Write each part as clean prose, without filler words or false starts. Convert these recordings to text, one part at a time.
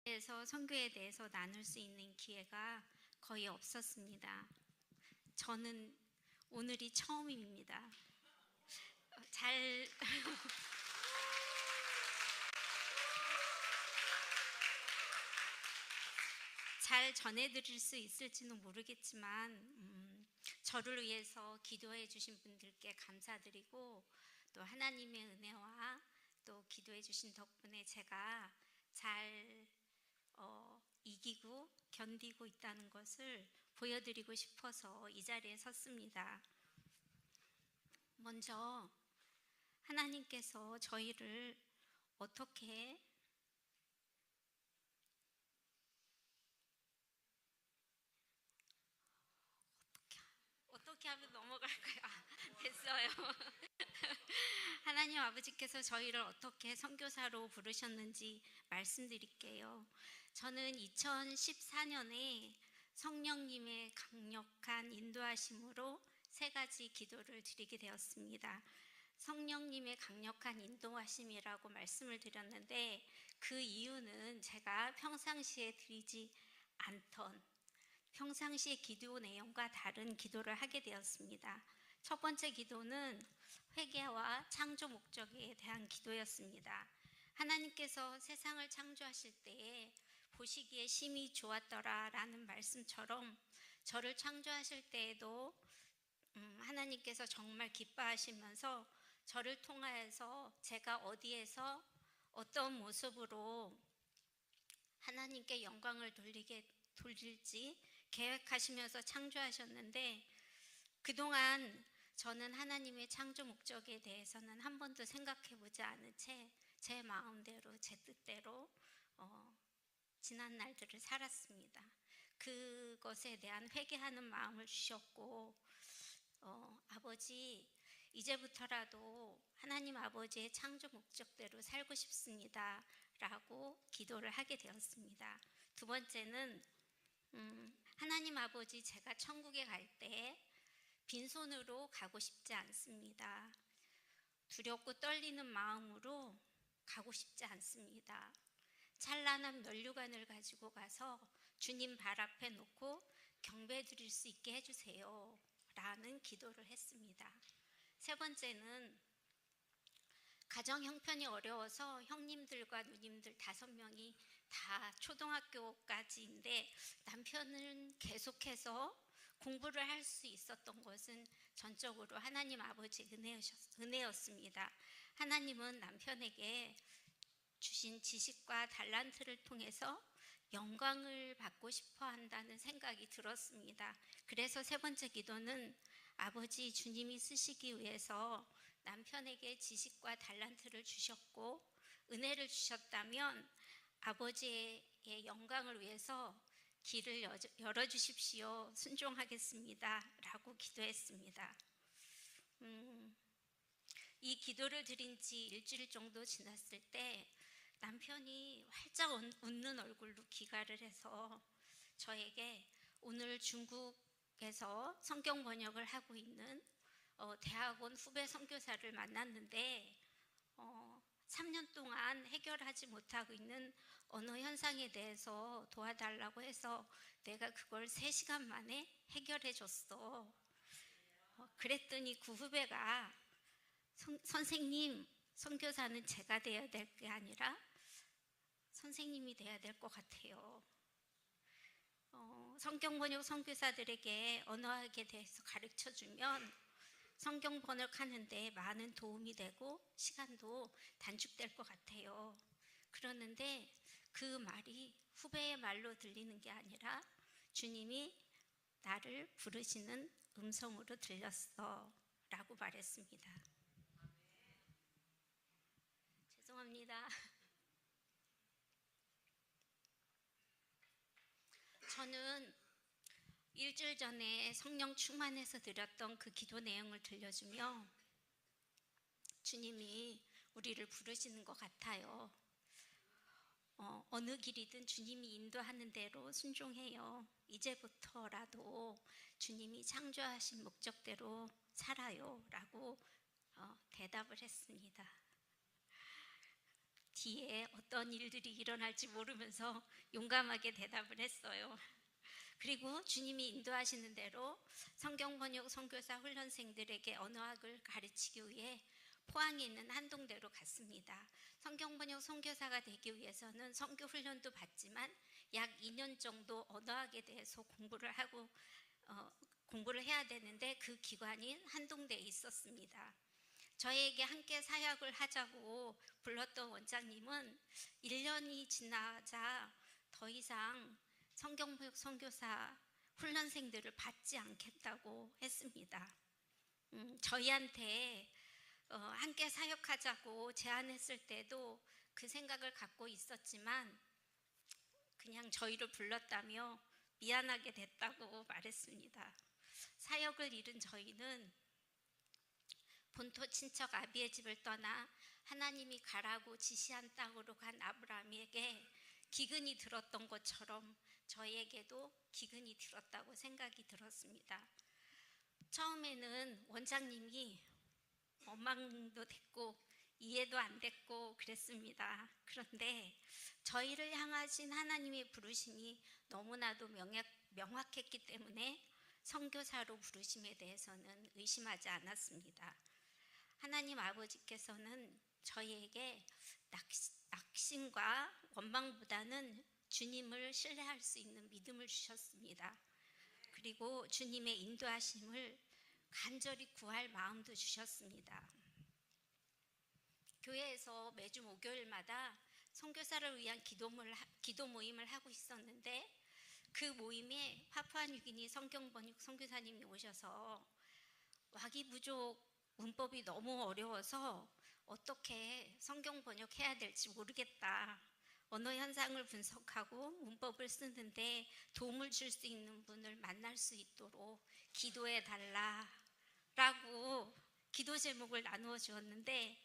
대해서 선교에 대해서 나눌 수 있는 기회가 거의 없었습니다. 저는 오늘이 처음입니다. 잘 전해드릴 수 있을지는 모르겠지만 저를 위해서 기도해 주신 분들께 감사드리고, 또 하나님의 은혜와 또 기도해 주신 덕분에 제가 잘 이기고 견디고 있다는 것을 보여드리고 싶어서 이 자리에 섰습니다. 먼저 하나님께서 저희를 어떻게 하면 넘어갈까요? 됐어요. 하나님 아버지께서 저희를 어떻게 선교사로 부르셨는지 말씀드릴게요. 저는 2014년에 성령님의 강력한 인도하심으로 3가지 기도를 드리게 되었습니다. 성령님의 강력한 인도하심이라고 말씀을 드렸는데, 그 이유는 제가 평상시에 드리지 않던, 평상시의 기도 내용과 다른 기도를 하게 되었습니다. 첫 번째 기도는 회개와 창조 목적에 대한 기도였습니다. 하나님께서 세상을 창조하실 때에 보시기에 심히 좋았더라 라는 말씀처럼, 저를 창조하실 때에도 하나님께서 정말 기뻐하시면서 저를 통하여서 제가 어디에서 어떤 모습으로 하나님께 영광을 돌릴지 계획하시면서 창조하셨는데, 그동안 저는 하나님의 창조 목적에 대해서는 한 번도 생각해 보지 않은 채 제 마음대로 제 뜻대로 지난 날들을 살았습니다. 그것에 대한 회개하는 마음을 주셨고, 아버지, 이제부터라도 하나님 아버지의 창조 목적대로 살고 싶습니다 라고 기도를 하게 되었습니다. 두 번째는 하나님 아버지, 제가 천국에 갈 때 빈손으로 가고 싶지 않습니다. 두렵고 떨리는 마음으로 가고 싶지 않습니다. 찬란한 면류관을 가지고 가서 주님 발 앞에 놓고 경배 드릴 수 있게 해주세요 라는 기도를 했습니다. 세 번째는 가정 형편이 어려워서 형님들과 누님들 5명이 다 초등학교까지인데, 남편은 계속해서 공부를 할 수 있었던 것은 전적으로 하나님 아버지 은혜였습니다. 하나님은 남편에게 주신 지식과 달란트를 통해서 영광을 받고 싶어 한다는 생각이 들었습니다. 그래서 세 번째 기도는 아버지, 주님이 쓰시기 위해서 남편에게 지식과 달란트를 주셨고 은혜를 주셨다면 아버지의 영광을 위해서 길을 열어주십시오. 순종하겠습니다 라고 기도했습니다. 이 기도를 드린 지 일주일 정도 지났을 때 남편이 활짝 웃는 얼굴로 귀가를 해서 저에게 오늘 중국에서 성경 번역을 하고 있는 대학원 후배 선교사를 만났는데 3년 동안 해결하지 못하고 있는 언어 현상에 대해서 도와달라고 해서 내가 그걸 3시간 만에 해결해 줬어. 그랬더니 그 후배가 선생님, 선교사는 제가 돼야 될 게 아니라 선생님이 돼야 될 것 같아요. 성경 번역 선교사들에게 언어학에 대해서 가르쳐주면 성경 번역하는데 많은 도움이 되고 시간도 단축될 것 같아요. 그러는데 그 말이 후배의 말로 들리는 게 아니라 주님이 나를 부르시는 음성으로 들렸어 라고 말했습니다. 죄송합니다. 저는 일주일 전에 성령 충만해서 드렸던 그 기도 내용을 들려주며 주님이 우리를 부르시는 것 같아요. 어느 길이든 주님이 인도하는 대로 순종해요. 이제부터라도 주님이 창조하신 목적대로 살아요 라고 대답을 했습니다. 뒤에 어떤 일들이 일어날지 모르면서 용감하게 대답을 했어요. 그리고 주님이 인도하시는 대로 성경번역 선교사 훈련생들에게 언어학을 가르치기 위해 포항에 있는 한동대로 갔습니다. 성경번역 선교사가 되기 위해서는 선교 훈련도 받지만 약 2년 정도 언어학에 대해서 공부를 해야 되는데 그 기관인 한동대에 있었습니다. 저에게 함께 사역을 하자고 불렀던 원장님은 1년이 지나자 더 이상 성경번역 선교사 훈련생들을 받지 않겠다고 했습니다. 저희한테 함께 사역하자고 제안했을 때도 그 생각을 갖고 있었지만 그냥 저희를 불렀다며 미안하게 됐다고 말했습니다. 사역을 잃은 저희는 본토 친척 아비의 집을 떠나 하나님이 가라고 지시한 땅으로 간 아브라함에게 기근이 들었던 것처럼 저희에게도 기근이 들었다고 생각이 들었습니다. 처음에는 원장님이 원망도 됐고 이해도 안 됐고 그랬습니다. 그런데 저희를 향하신 하나님의 부르심이 너무나도 명확했기 때문에 선교사로 부르심에 대해서는 의심하지 않았습니다. 하나님 아버지께서는 저희에게 낙심과 원망보다는 주님을 신뢰할 수 있는 믿음을 주셨습니다. 그리고 주님의 인도하심을 간절히 구할 마음도 주셨습니다. 교회에서 매주 목요일마다 선교사를 위한 기도 모임을 하고 있었는데 그 모임에 파푸아뉴기니 성경번역 선교사님이 오셔서 와기 부족 문법이 너무 어려워서 어떻게 성경 번역해야 될지 모르겠다. 언어 현상을 분석하고 문법을 쓰는데 도움을 줄 수 있는 분을 만날 수 있도록 기도해 달라라고 기도 제목을 나누어 주었는데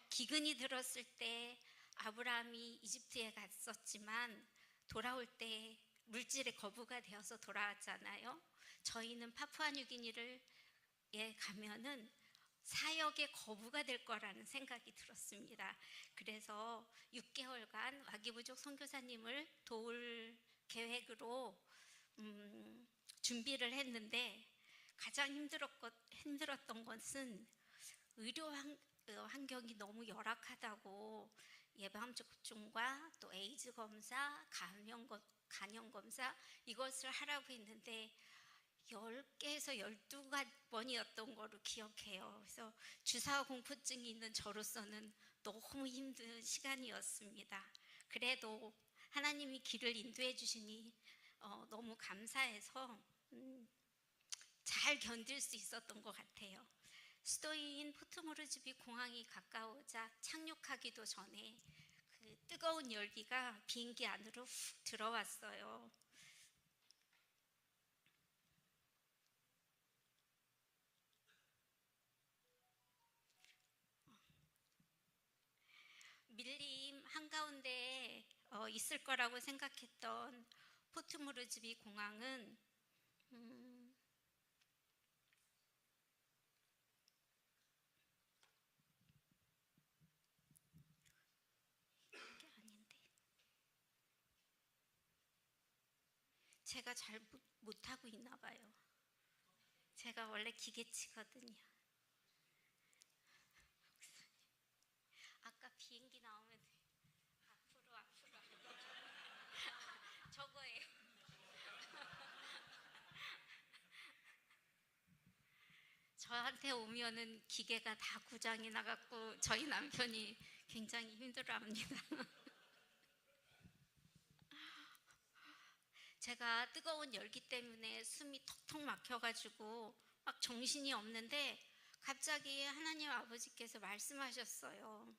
기근이 들었을 때 아브라함이 이집트에 갔었지만 돌아올 때 물질에 거부가 되어서 돌아왔잖아요. 저희는 파푸아뉴기니를 가면은 사역의 거부가 될 거라는 생각이 들었습니다. 그래서 6개월간 와기부족 선교사님을 도울 계획으로 준비를 했는데 가장 힘들었던 것은 의료 환경이 너무 열악하다고 예방접종과 또 에이즈 검사, 간염 검사 이것을 하라고 했는데 10개에서 12번이었던 거로 기억해요. 그래서 주사 공포증이 있는 저로서는 너무 힘든 시간이었습니다. 그래도 하나님이 길을 인도해 주시니 너무 감사해서 잘 견딜 수 있었던 것 같아요. 수도인 포트모르즈비 공항이 가까워자 착륙하기도 전에 그 뜨거운 열기가 비행기 안으로 훅 들어왔어요. 밀림 한가운데에 있을 거라고 생각했던 포트모르즈비 공항은 이게 아닌데 제가 잘 못하고 있나 봐요. 제가 원래 기계치거든요. 아까 비행기 나오면 앞으로 저거예요. 저한테 오면은 기계가 다 고장이 나갖고 저희 남편이 굉장히 힘들어합니다. 제가 뜨거운 열기 때문에 숨이 턱턱 막혀가지고 막 정신이 없는데 갑자기 하나님 아버지께서 말씀하셨어요.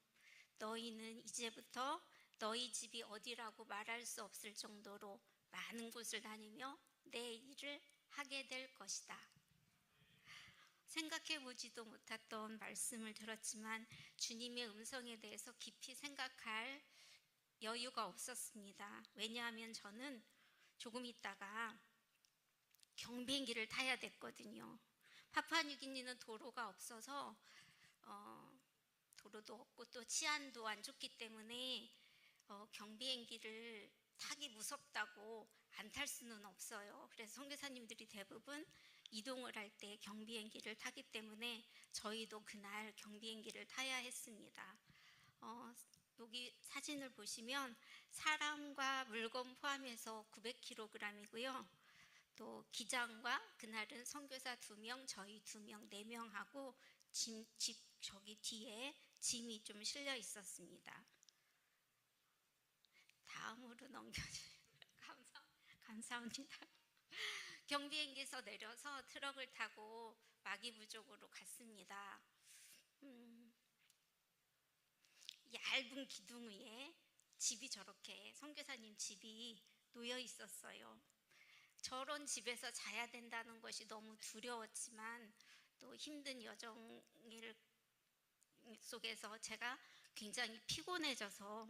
너희는 이제부터 너희 집이 어디라고 말할 수 없을 정도로 많은 곳을 다니며 내 일을 하게 될 것이다. 생각해보지도 못했던 말씀을 들었지만 주님의 음성에 대해서 깊이 생각할 여유가 없었습니다. 왜냐하면 저는 조금 있다가 경비행기를 타야 됐거든요. 파푸아뉴기니는 도로가 없어서 도로도 없고 또 치안도 안 좋기 때문에 경비행기를 타기 무섭다고 안 탈 수는 없어요. 그래서 선교사님들이 대부분 이동을 할 때 경비행기를 타기 때문에 저희도 그날 경비행기를 타야 했습니다. 여기 사진을 보시면 사람과 물건 포함해서 900kg이고요. 또 기장과 그날은 선교사 2명, 저희 2명, 4명하고 집 저기 뒤에 짐이 좀 실려 있었습니다. 다음으로 넘겨주세요. 감사합니다. 경비행기에서 내려서 트럭을 타고 마기부족으로 갔습니다. 얇은 기둥 위에 집이 저렇게 선교사님 집이 놓여 있었어요. 저런 집에서 자야 된다는 것이 너무 두려웠지만 또 힘든 여정일 속에서 제가 굉장히 피곤해져서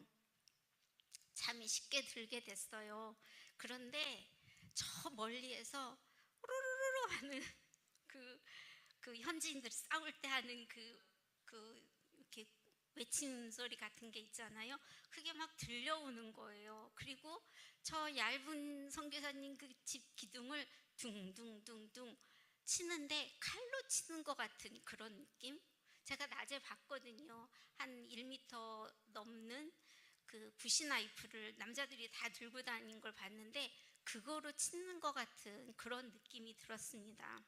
잠이 쉽게 들게 됐어요. 그런데 저 멀리에서 우르르르 하는 그 현지인들 싸울 때 하는 이렇게 외침 소리 같은 게 있잖아요. 그게 막 들려오는 거예요. 그리고 저 얇은 선교사님 그 집 기둥을 둥둥둥둥 치는데 칼로 치는 것 같은 그런 느낌? 제가 낮에 봤거든요. 한 1m 넘는 그 부시나이프를 남자들이 다 들고 다니는 걸 봤는데 그거로 치는 것 같은 그런 느낌이 들었습니다.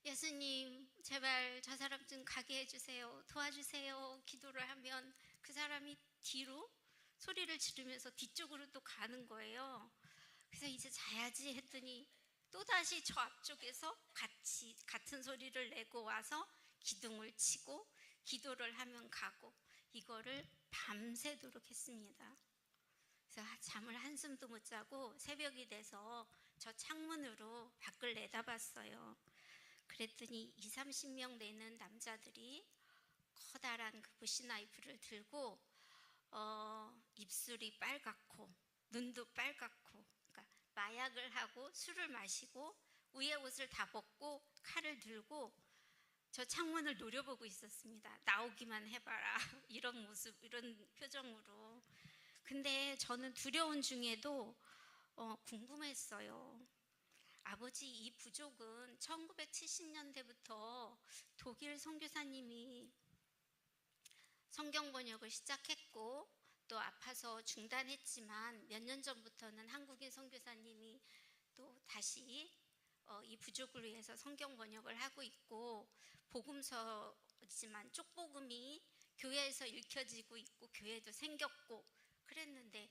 예수님, 제발 저 사람 좀 가게 해주세요. 도와주세요. 기도를 하면 그 사람이 뒤로 소리를 지르면서 뒤쪽으로 또 가는 거예요. 그래서 이제 자야지 했더니 또다시 저 앞쪽에서 같은 소리를 내고 와서 기둥을 치고 기도를 하면 가고 이거를 밤새도록 했습니다. 그래서 잠을 한숨도 못 자고 새벽이 돼서 저 창문으로 밖을 내다봤어요. 그랬더니 20-30명 되는 남자들이 커다란 그 부시나이프를 들고 입술이 빨갛고 눈도 빨갛고 그러니까 마약을 하고 술을 마시고 위에 옷을 다 벗고 칼을 들고 저 창문을 노려보고 있었습니다. 나오기만 해봐라 이런 모습 이런 표정으로. 근데 저는 두려운 중에도 궁금했어요. 아버지, 이 부족은 1970년대부터 독일 선교사님이 성경 번역을 시작했고 또 아파서 중단했지만 몇 년 전부터는 한국인 선교사님이 또 다시 이 부족을 위해서 성경 번역을 하고 있고 복음서지만 쪽복음이 교회에서 읽혀지고 있고 교회도 생겼고 그랬는데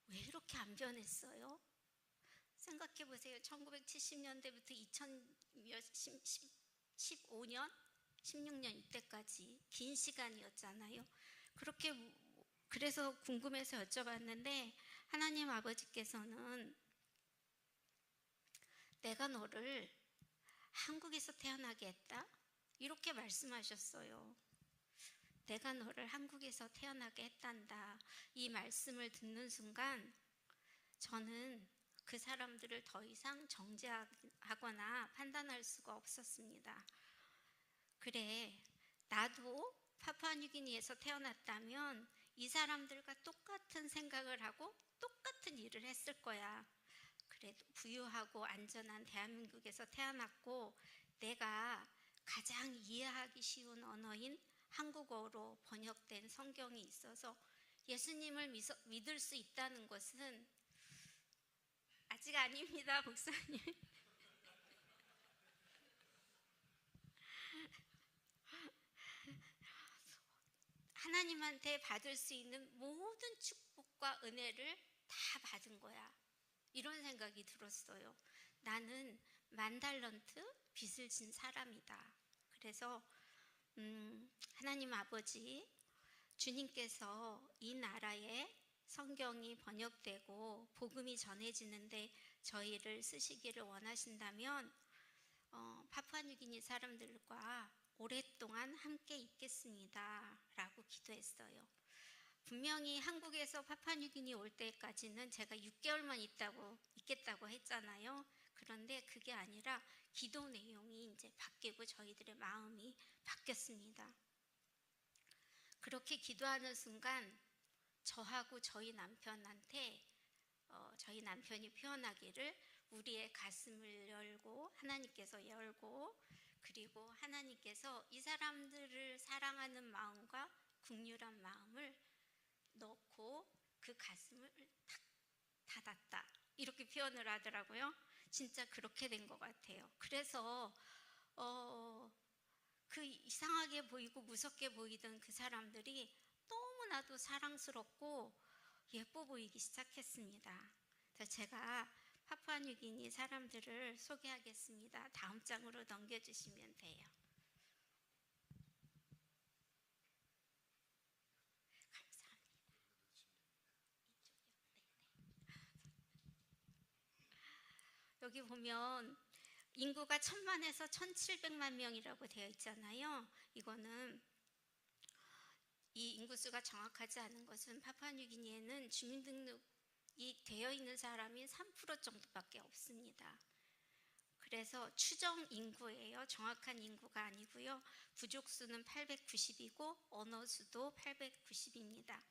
왜 이렇게 안 변했어요? 생각해 보세요. 1970년대부터 2015년, 16년 이때까지 긴 시간이었잖아요. 그래서 궁금해서 여쭤봤는데 하나님 아버지께서는 내가 너를 한국에서 태어나게 했다? 이렇게 말씀하셨어요. 내가 너를 한국에서 태어나게 했단다. 이 말씀을 듣는 순간 저는 그 사람들을 더 이상 정죄하거나 판단할 수가 없었습니다. 그래, 나도 파푸아뉴기니에서 태어났다면 이 사람들과 똑같은 생각을 하고 똑같은 일을 했을 거야. 그래도 부유하고 안전한 대한민국에서 태어났고 내가 가장 이해하기 쉬운 언어인 한국어로 번역된 성경이 있어서 예수님을 믿을 수 있다는 것은 아직 아닙니다, 목사님. 하나님한테 받을 수 있는 모든 축복과 은혜를 다 받은 거야. 이런 생각이 들었어요. 나는 10,000달란트 빚을 진 사람이다. 그래서 하나님 아버지, 주님께서 이 나라에 성경이 번역되고 복음이 전해지는데 저희를 쓰시기를 원하신다면 파푸아뉴기니 사람들과 오랫동안 함께 있겠습니다 라고 기도했어요. 분명히 한국에서 파푸아뉴기니 올 때까지는 제가 6개월만 있겠다고 했잖아요. 그런데 그게 아니라 기도 내용이 이제 바뀌고 저희들의 마음이 바뀌었습니다. 그렇게 기도하는 순간 저하고 저희 남편한테 저희 남편이 표현하기를 우리의 가슴을 열고 하나님께서 열고 그리고 하나님께서 이 사람들을 사랑하는 마음과 긍휼한 마음을 넣고 그 가슴을 탁 닫았다 이렇게 표현을 하더라고요. 진짜 그렇게 된 것 같아요. 그래서 그 이상하게 보이고 무섭게 보이던 그 사람들이 너무나도 사랑스럽고 예뻐 보이기 시작했습니다. 그래서 제가 파푸아뉴기니 사람들을 소개하겠습니다. 다음 장으로 넘겨주시면 돼요. 감사합니다. 여기 보면 인구가 1000만에서 1700만 명이라고 되어 있잖아요. 이거는 이 인구수가 정확하지 않은 것은 파푸아뉴기니에는 주민등록이 되어 있는 사람이 3% 정도밖에 없습니다. 그래서 추정 인구예요. 정확한 인구가 아니고요. 부족수는 890이고 언어수도 890입니다.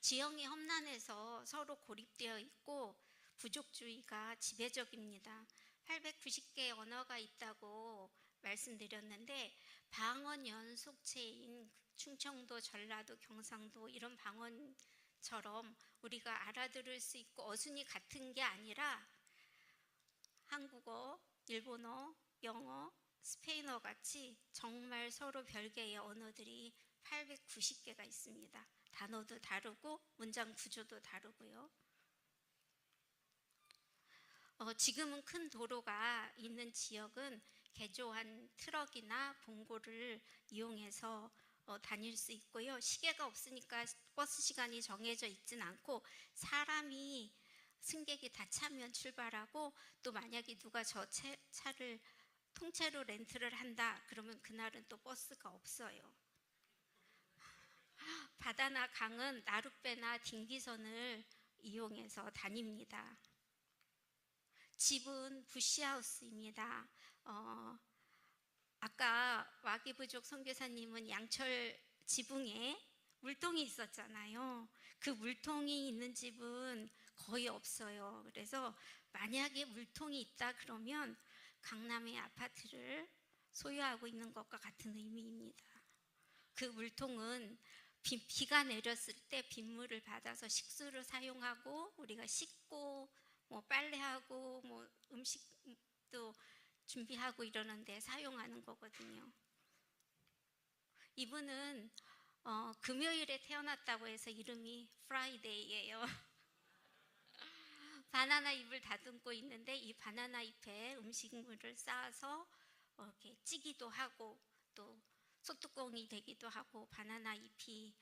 지형이 험난해서 서로 고립되어 있고 부족주의가 지배적입니다. 890개의 언어가 있다고 말씀드렸는데 방언 연속체인 충청도, 전라도, 경상도 이런 방언처럼 우리가 알아들을 수 있고 어순이 같은 게 아니라 한국어, 일본어, 영어, 스페인어 같이 정말 서로 별개의 언어들이 890개가 있습니다. 단어도 다르고 문장 구조도 다르고요. 지금은 큰 도로가 있는 지역은 개조한 트럭이나 봉고를 이용해서 다닐 수 있고요. 시계가 없으니까 버스 시간이 정해져 있진 않고 사람이 승객이 다 차면 출발하고 또 만약에 누가 저 차를 통째로 렌트를 한다 그러면 그날은 또 버스가 없어요. 바다나 강은 나룻배나 딩기선을 이용해서 다닙니다. 집은 부시하우스입니다. 아까 와기부족 선교사님은 양철 지붕에 물통이 있었잖아요. 그 물통이 있는 집은 거의 없어요. 그래서 만약에 물통이 있다 그러면 강남의 아파트를 소유하고 있는 것과 같은 의미입니다. 그 물통은 비가 내렸을 때 빗물을 받아서 식수를 사용하고 우리가 씻고 뭐 빨래하고 뭐 음식도 준비하고 이러는데 사용하는 거거든요. 이분은 금요일에 태어났다고 해서 이름이 프라이데이예요. 바나나 잎을 다듬고 있는데 이 바나나 잎에 음식물을 쌓아서 이렇게 찌기도 하고 또 소뚜껑이 되기도 하고 바나나 잎이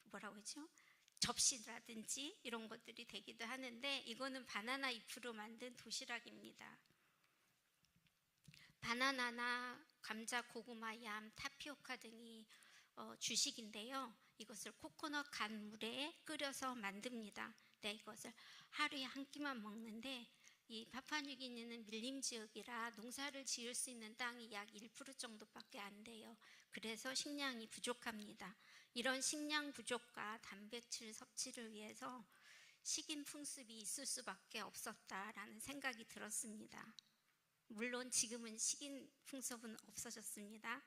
뭐라고 했죠? 접시라든지 이런 것들이 되기도 하는데 이거는 바나나 잎으로 만든 도시락입니다. 바나나나 감자, 고구마, 얌, 타피오카 등이 주식인데요. 이것을 코코넛 간 물에 끓여서 만듭니다. 네, 이것을 하루에 한 끼만 먹는데 이 파푸아뉴기니는 밀림 지역이라 농사를 지을 수 있는 땅이 약 1% 정도밖에 안 돼요. 그래서 식량이 부족합니다. 이런 식량 부족과 단백질 섭취를 위해서 식인 풍습이 있을 수밖에 없었다라는 생각이 들었습니다. 물론 지금은 식인 풍습은 없어졌습니다.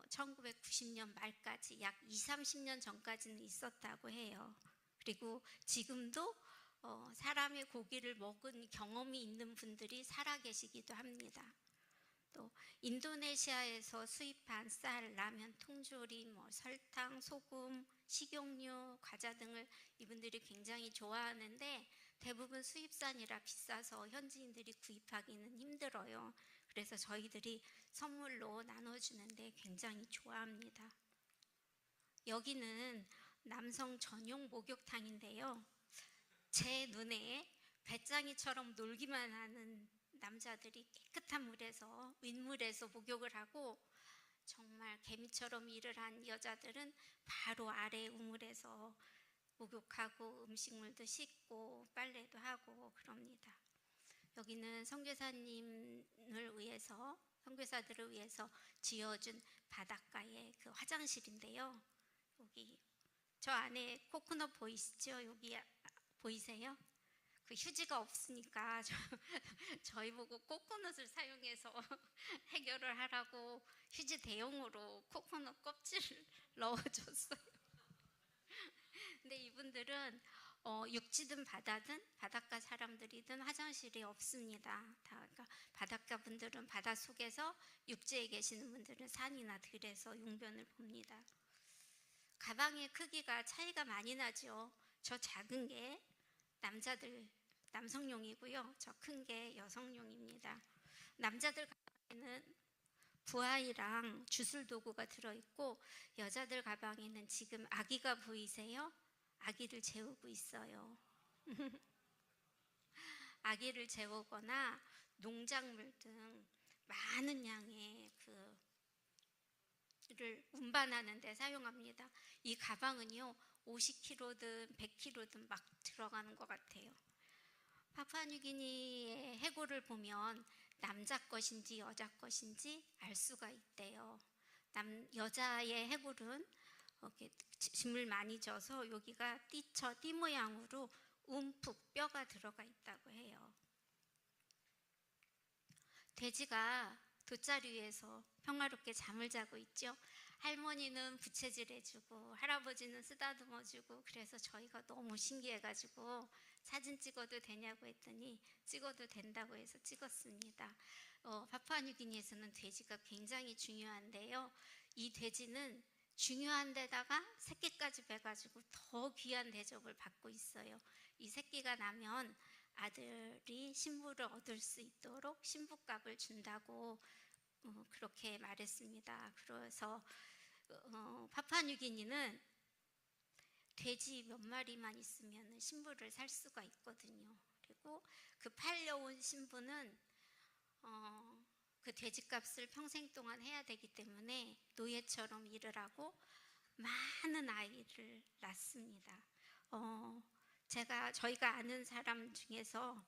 1990년 말까지 약 20-30년 전까지는 있었다고 해요. 그리고 지금도 사람의 고기를 먹은 경험이 있는 분들이 살아계시기도 합니다. 또 인도네시아에서 수입한 쌀, 라면, 통조림, 설탕, 소금, 식용유, 과자 등을 이분들이 굉장히 좋아하는데 대부분 수입산이라 비싸서 현지인들이 구입하기는 힘들어요. 그래서 저희들이 선물로 나눠주는데 굉장히 좋아합니다. 여기는 남성 전용 목욕탕인데요. 제 눈에 배짱이처럼 놀기만 하는 남자들이 깨끗한 물에서 윗물에서 목욕을 하고 정말 개미처럼 일을 한 여자들은 바로 아래 우물에서 목욕하고 음식물도 씻고 빨래도 하고 그럽니다. 여기는 선교사님을 위해서, 선교사들을 위해서 지어준 바닷가의 그 화장실인데요. 여기 저 안에 코코넛 보이시죠? 여기 보이세요? 그 휴지가 없으니까 저희 보고 코코넛을 사용해서 해결을 하라고 휴지 대용으로 코코넛 껍질을 넣어줬어요. 근데 이분들은 육지든 바다든 바닷가 사람들이든 화장실이 없습니다. 그러니까 바닷가 분들은 바다 속에서, 육지에 계시는 분들은 산이나 들에서 용변을 봅니다. 가방의 크기가 차이가 많이 나죠. 저 작은 게 남성용이고요. 저 큰 게 여성용입니다. 남자들 가방에는 부하이랑 주술 도구가 들어있고, 여자들 가방에는 지금 아기가 보이세요? 아기를 재우고 있어요. 아기를 재우거나 농작물 등 많은 양의 를 운반하는 데 사용합니다. 이 가방은요 50kg든 100kg든 막 들어가는 것 같아요. 파푸아뉴기니의 해골을 보면 남자 것인지 여자 것인지 알 수가 있대요. 여자의 해골은 이렇게 짐을 많이 져서 여기가 띠 모양으로 움푹 뼈가 들어가 있다고 해요. 돼지가 돗자리 위에서 평화롭게 잠을 자고 있죠. 할머니는 부채질 해주고 할아버지는 쓰다듬어주고, 그래서 저희가 너무 신기해가지고 사진 찍어도 되냐고 했더니 찍어도 된다고 해서 찍었습니다. 파푸아뉴기니에서는 돼지가 굉장히 중요한데요. 이 돼지는 중요한 데다가 새끼까지 빼가지고 더 귀한 대접을 받고 있어요. 이 새끼가 나면 아들이 신부를 얻을 수 있도록 신부값을 준다고 그렇게 말했습니다. 그래서 파푸아뉴기니는 돼지 몇 마리만 있으면 신부를 살 수가 있거든요. 그리고 그 팔려온 신부는 그 돼지값을 평생 동안 해야 되기 때문에 노예처럼 일을 하고 많은 아이를 낳습니다. 저희가 아는 사람 중에서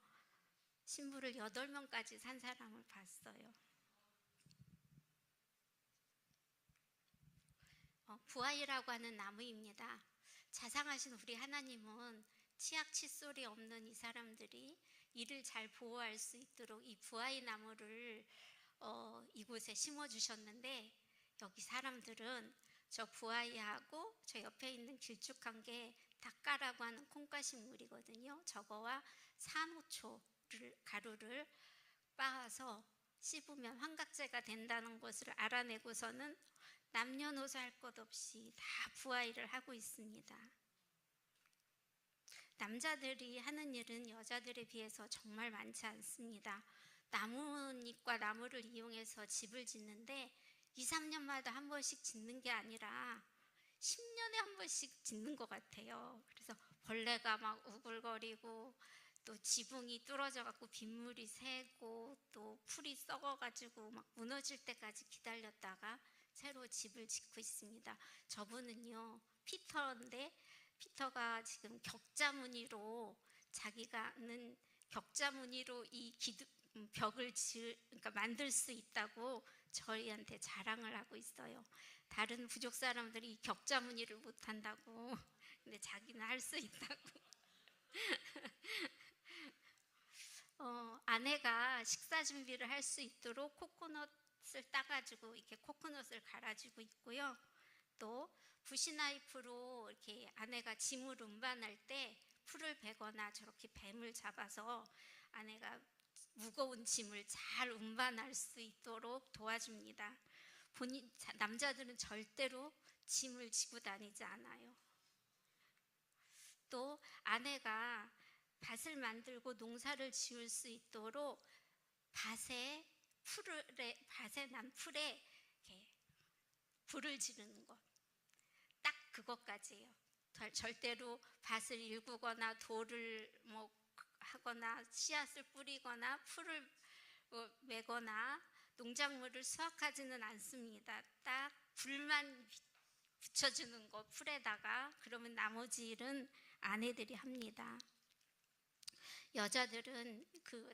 신부를 8명까지 산 사람을 봤어요. 부하이라고 하는 나무입니다. 자상하신 우리 하나님은 치약 칫솔이 없는 이 사람들이 이를 잘 보호할 수 있도록 이 부하이 나무를 이곳에 심어주셨는데, 여기 사람들은 저 부하이하고 저 옆에 있는 길쭉한 게 닭가라고 하는 콩가식물이거든요. 저거와 산호초 가루를 빻아서 씹으면 환각제가 된다는 것을 알아내고서는 남녀노소 할 것 없이 다 부하이를 하고 있습니다. 남자들이 하는 일은 여자들에 비해서 정말 많지 않습니다. 나뭇잎과 나무를 이용해서 집을 짓는데 2, 3년마다 한 번씩 짓는 게 아니라 10년에 한 번씩 짓는 것 같아요. 그래서 벌레가 막 우글거리고, 또 지붕이 뚫어져갖고 빗물이 새고, 또 풀이 썩어가지고 막 무너질 때까지 기다렸다가 새로 집을 짓고 있습니다. 저분은요 피터인데, 피터가 지금 격자무늬로 자기가는 격자무늬로 이 벽을 그러니까 만들 수 있다고 저희한테 자랑을 하고 있어요. 다른 부족 사람들이 격자무늬를 못한다고, 근데 자기는 할 수 있다고. 아내가 식사 준비를 할 수 있도록 코코넛을 따가지고 이렇게 코코넛을 갈아주고 있고요. 또 부시나이프로 이렇게 아내가 짐을 운반할 때 풀을 베거나 저렇게 뱀을 잡아서 아내가 무거운 짐을 잘 운반할 수 있도록 도와줍니다. 남자들은 절대로 짐을 지고 다니지 않아요. 또 아내가 밭을 만들고 농사를 지을 수 있도록 밭에 난 풀에 이렇게 불을 지르는 것, 딱 그것까지예요. 절대로 밭을 일구거나 돌을 하거나 씨앗을 뿌리거나 풀을 매거나 농작물을 수확하지는 않습니다. 딱 불만 붙여주는 거 풀에다가, 그러면 나머지 일은 아내들이 합니다. 여자들은 그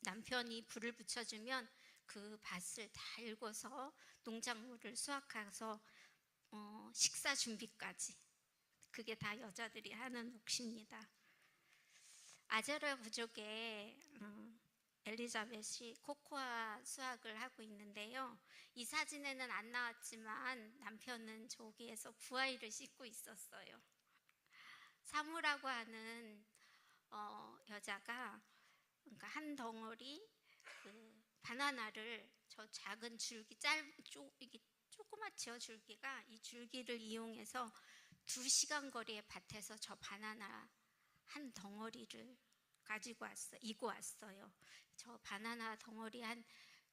남편이 불을 붙여주면 그 밭을 다 일궈서 농작물을 수확해서 식사 준비까지, 그게 다 여자들이 하는 몫입니다. 아제라 부족의 엘리자벳이 코코아 수확을 하고 있는데요. 이 사진에는 안 나왔지만 남편은 저기에서 부화이를 씻고 있었어요. 사무라고 하는 여자가, 그러니까 한 덩어리 그 바나나를, 저 작은 줄기, 이게 조그맣죠, 줄기가. 이 줄기를 이용해서 2시간 거리의 밭에서 저 바나나 한 덩어리를 이고 왔어요. 저 바나나 덩어리 한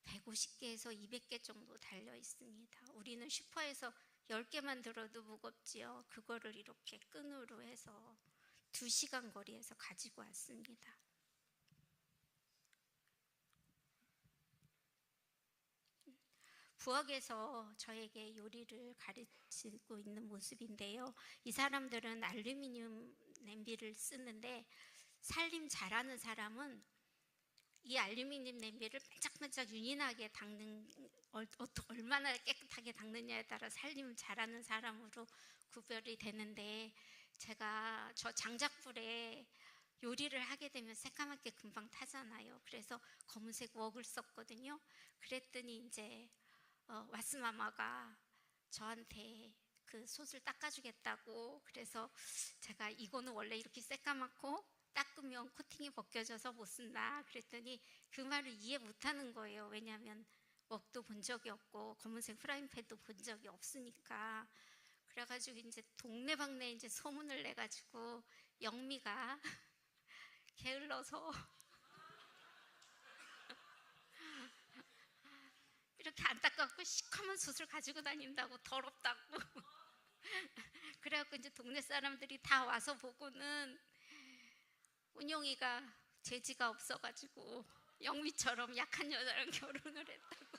150개에서 200개 정도 달려 있습니다. 우리는 슈퍼에서 10개만 들어도 무겁지요. 그거를 이렇게 끈으로 해서 2시간 거리에서 가지고 왔습니다. 부엌에서 저에게 요리를 가르치고 있는 모습인데요. 이 사람들은 알루미늄 냄비를 쓰는데, 살림 잘하는 사람은 이 알루미늄 냄비를 반짝반짝 윤인하게 닦는, 얼마나 깨끗하게 닦느냐에 따라 살림 잘하는 사람으로 구별이 되는데, 제가 저 장작불에 요리를 하게 되면 새까맣게 금방 타잖아요. 그래서 검은색 웍을 썼거든요. 그랬더니 이제 왓스마마가 저한테 그 솥을 닦아주겠다고, 그래서 제가 이거는 원래 이렇게 새까맣고 닦으면 코팅이 벗겨져서 못 쓴다 그랬더니 그 말을 이해 못하는 거예요. 왜냐하면 웍도 본 적이 없고 검은색 프라이팬도 본 적이 없으니까. 그래가지고 이제 동네방네 이제 소문을 내가지고 영미가 게을러서 이렇게 안 닦아갖고 시커먼 솥을 가지고 다닌다고, 더럽다고. 그래갖고 이제 동네 사람들이 다 와서 보고는 은용이가 재지가 없어가지고 영미처럼 약한 여자랑 결혼을 했다고.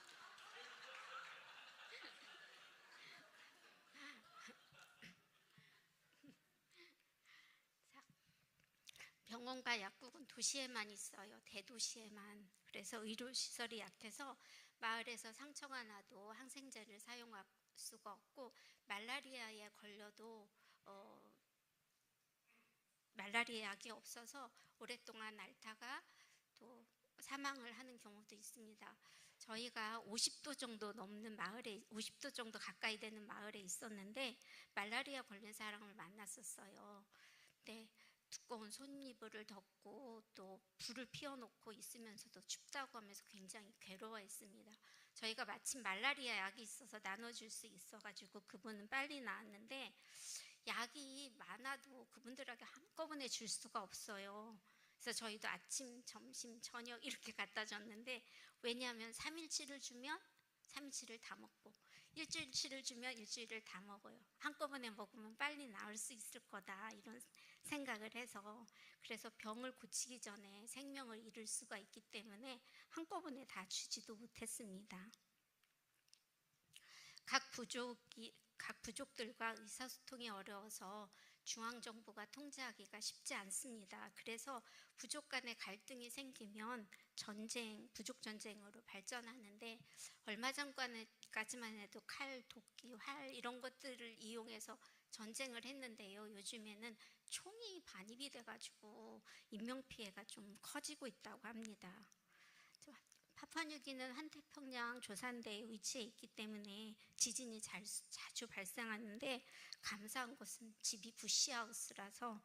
병원과 약국은 도시에만 있어요. 대도시에만. 그래서 의료시설이 약해서 마을에서 상처가 나도 항생제를 사용할 수가 없고, 말라리아에 걸려도 말라리아 약이 없어서 오랫동안 앓다가 또 사망을 하는 경우도 있습니다. 저희가 50도 정도 넘는 마을에, 50도 정도 가까이 되는 마을에 있었는데 말라리아 걸린 사람을 만났었어요. 근데 두꺼운 손이불을 덮고 또 불을 피워놓고 있으면서도 춥다고 하면서 굉장히 괴로워했습니다. 저희가 마침 말라리아 약이 있어서 나눠줄 수 있어가지고 그분은 빨리 나았는데, 약이 많아도 그분들에게 한꺼번에 줄 수가 없어요. 그래서 저희도 아침, 점심, 저녁 이렇게 갖다 줬는데, 왜냐하면 3일치를 주면 3일치를 다 먹고, 일주일치를 주면 일주일을 다 먹어요. 한꺼번에 먹으면 빨리 나을 수 있을 거다, 이런 생각을 해서. 그래서 병을 고치기 전에 생명을 잃을 수가 있기 때문에 한꺼번에 다 주지도 못했습니다. 각 부족들과 의사소통이 어려워서 중앙정부가 통제하기가 쉽지 않습니다. 그래서 부족 간의 갈등이 생기면 부족 전쟁으로 발전하는데, 얼마 전까지만 해도 칼, 도끼, 활 이런 것들을 이용해서 전쟁을 했는데요. 요즘에는 총이 반입이 돼가지고 인명피해가 좀 커지고 있다고 합니다. 파푸아뉴기는 한태평양 조산대에 위치해 있기 때문에 지진이 자주 발생하는데, 감사한 것은 집이 부시하우스라서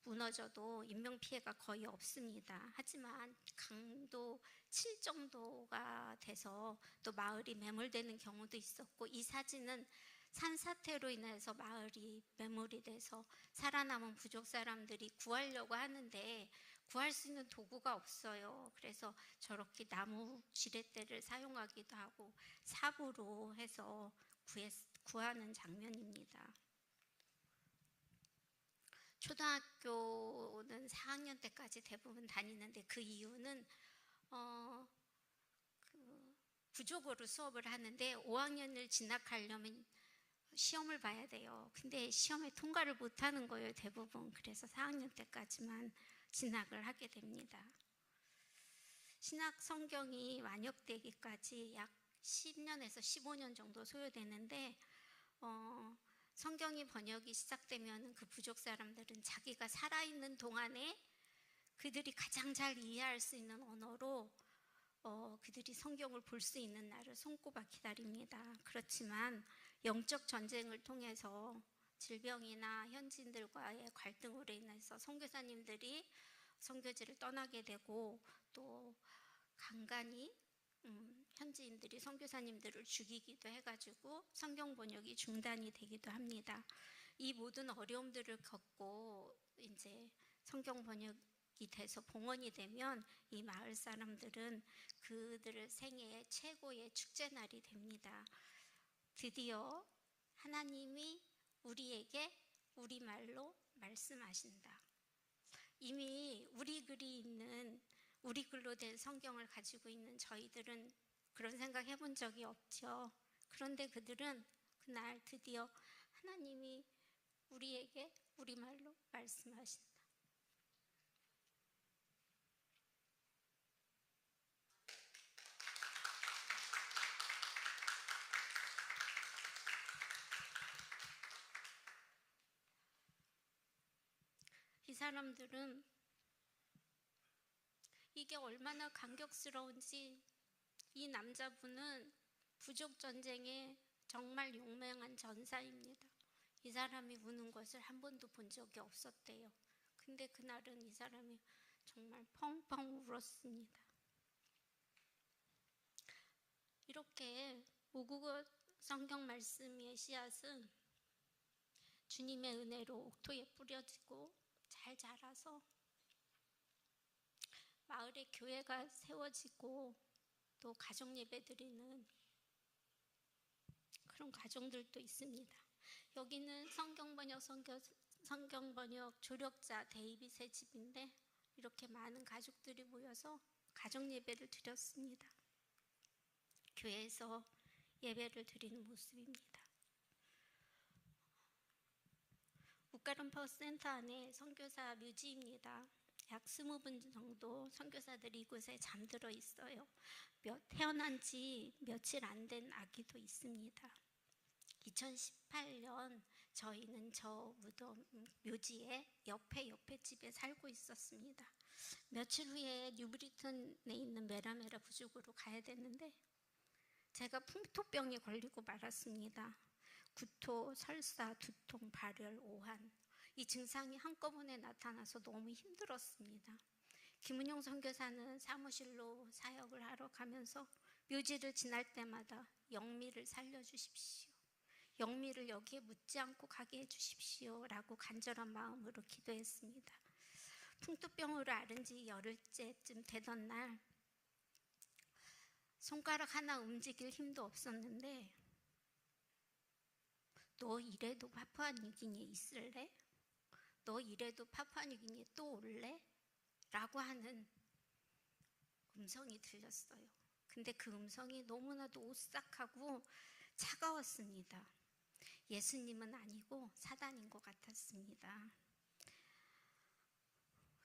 무너져도 인명피해가 거의 없습니다. 하지만 강도 7 정도가 돼서 또 마을이 매몰되는 경우도 있었고, 이 사진은 산사태로 인해서 마을이 매몰이 돼서 살아남은 부족 사람들이 구하려고 하는데 구할 수 있는 도구가 없어요. 그래서 저렇게 나무 지렛대를 사용하기도 하고 삽으로 해서 구하는 장면입니다. 초등학교는 4학년 때까지 대부분 다니는데, 그 이유는 부족어로 수업을 하는데 5학년을 진학하려면 시험을 봐야 돼요. 근데 시험에 통과를 못하는 거예요, 대부분. 그래서 4학년 때까지만 진학을 하게 됩니다. 신학 성경이 완역되기까지 약 10년에서 15년 정도 소요되는데 성경이 번역이 시작되면 그 부족 사람들은 자기가 살아있는 동안에 그들이 가장 잘 이해할 수 있는 언어로 그들이 성경을 볼 수 있는 날을 손꼽아 기다립니다. 그렇지만 영적 전쟁을 통해서 질병이나 현지인들과의 갈등으로 인해서 선교사님들이 선교지를 떠나게 되고 또 간간히 현지인들이 선교사님들을 죽이기도 해가지고 성경 번역이 중단이 되기도 합니다. 이 모든 어려움들을 겪고 이제 성경 번역이 돼서 봉헌이 되면 이 마을 사람들은 그들의 생애의 최고의 축제날이 됩니다. 드디어 하나님이 우리에게 우리말로 말씀하신다. 이미 우리 글이 있는 우리 글로 된 성경을 가지고 있는 저희들은 그런 생각 해본 적이 없죠. 그런데 그들은 그날 드디어 하나님이 우리에게 우리말로 말씀하신다. 이 사람들은 이게 얼마나 감격스러운지, 이 남자분은 부족 전쟁에 정말 용맹한 전사입니다. 이 사람이 우는 것을 한 번도 본 적이 없었대요. 근데 그날은 이 사람이 정말 펑펑 울었습니다. 이렇게 모국어 성경 말씀의 씨앗은 주님의 은혜로 옥토에 뿌려지고 잘 자라서 마을에 교회가 세워지고 또 가정 예배 드리는 그런 가정들도 있습니다. 여기는 성경 번역 조력자 데이빗의 집인데 이렇게 많은 가족들이 모여서 가정 예배를 드렸습니다. 교회에서 예배를 드리는 모습입니다. 우카람파워 센터 안에 선교사 묘지입니다. 약 20분 정도 선교사들이 이곳에 잠들어 있어요. 태어난 지 며칠 안 된 아기도 있습니다. 2018년 저희는 저 무덤 묘지에 옆에 집에 살고 있었습니다. 며칠 후에 뉴브리튼에 있는 메라메라 부족으로 가야 되는데 제가 풍토병에 걸리고 말았습니다. 구토, 설사, 두통, 발열, 오한 이 증상이 한꺼번에 나타나서 너무 힘들었습니다. 김은영 선교사는 사무실로 사역을 하러 가면서 묘지를 지날 때마다 영미를 살려주십시오. 영미를 여기에 묻지 않고 가게 해주십시오 라고 간절한 마음으로 기도했습니다. 풍토병으로 앓은 지 열흘째쯤 되던 날 손가락 하나 움직일 힘도 없었는데 너 이래도 파푸아뉴기니에 있을래? 너 이래도 파푸아뉴기니에 또 올래? 라고 하는 음성이 들렸어요. 근데 그 음성이 너무나도 오싹하고 차가웠습니다. 예수님은 아니고 사단인 것 같았습니다.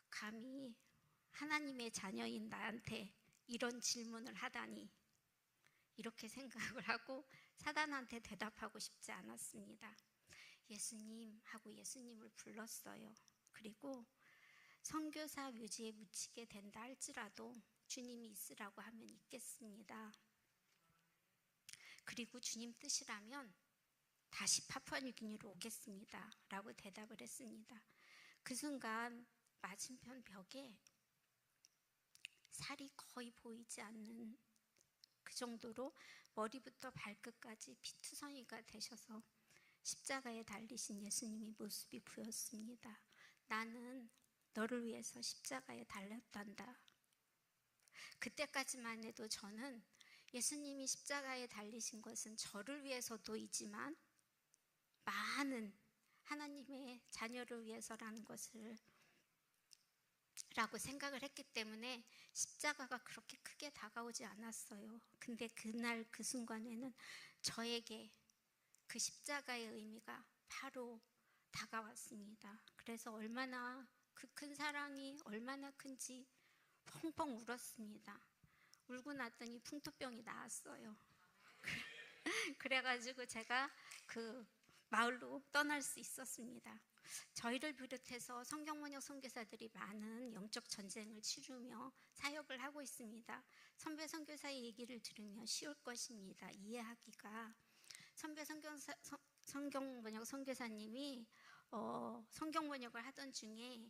감히 하나님의 자녀인 나한테 이런 질문을 하다니 이렇게 생각을 하고 사단한테 대답하고 싶지 않았습니다. 예수님 하고 예수님을 불렀어요. 그리고 선교사 묘지에 묻히게 된다 할지라도 주님이 있으라고 하면 있겠습니다. 그리고 주님 뜻이라면 다시 파푸아뉴기니로 오겠습니다 라고 대답을 했습니다. 그 순간 맞은편 벽에 살이 거의 보이지 않는 그 정도로 머리부터 발끝까지 피투성이가 되셔서 십자가에 달리신 예수님의 모습이 보였습니다. 나는 너를 위해서 십자가에 달렸단다. 그때까지만 해도 저는 예수님이 십자가에 달리신 것은 저를 위해서도이지만 많은 하나님의 자녀를 위해서라는 것을 라고 생각을 했기 때문에 십자가가 그렇게 크게 다가오지 않았어요. 근데 그날 그 순간에는 저에게 그 십자가의 의미가 바로 다가왔습니다. 그래서 얼마나 그 큰 사랑이 얼마나 큰지 펑펑 울었습니다. 울고 났더니 풍토병이 나았어요. 그래가지고 제가 그 마을로 떠날 수 있었습니다. 저희를 비롯해서 성경번역 선교사들이 많은 영적 전쟁을 치르며 사역을 하고 있습니다. 선배 선교사의 얘기를 들으면 쉬울 것입니다. 이해하기가. 선배 성경번역 선교사님이 성경번역을 하던 중에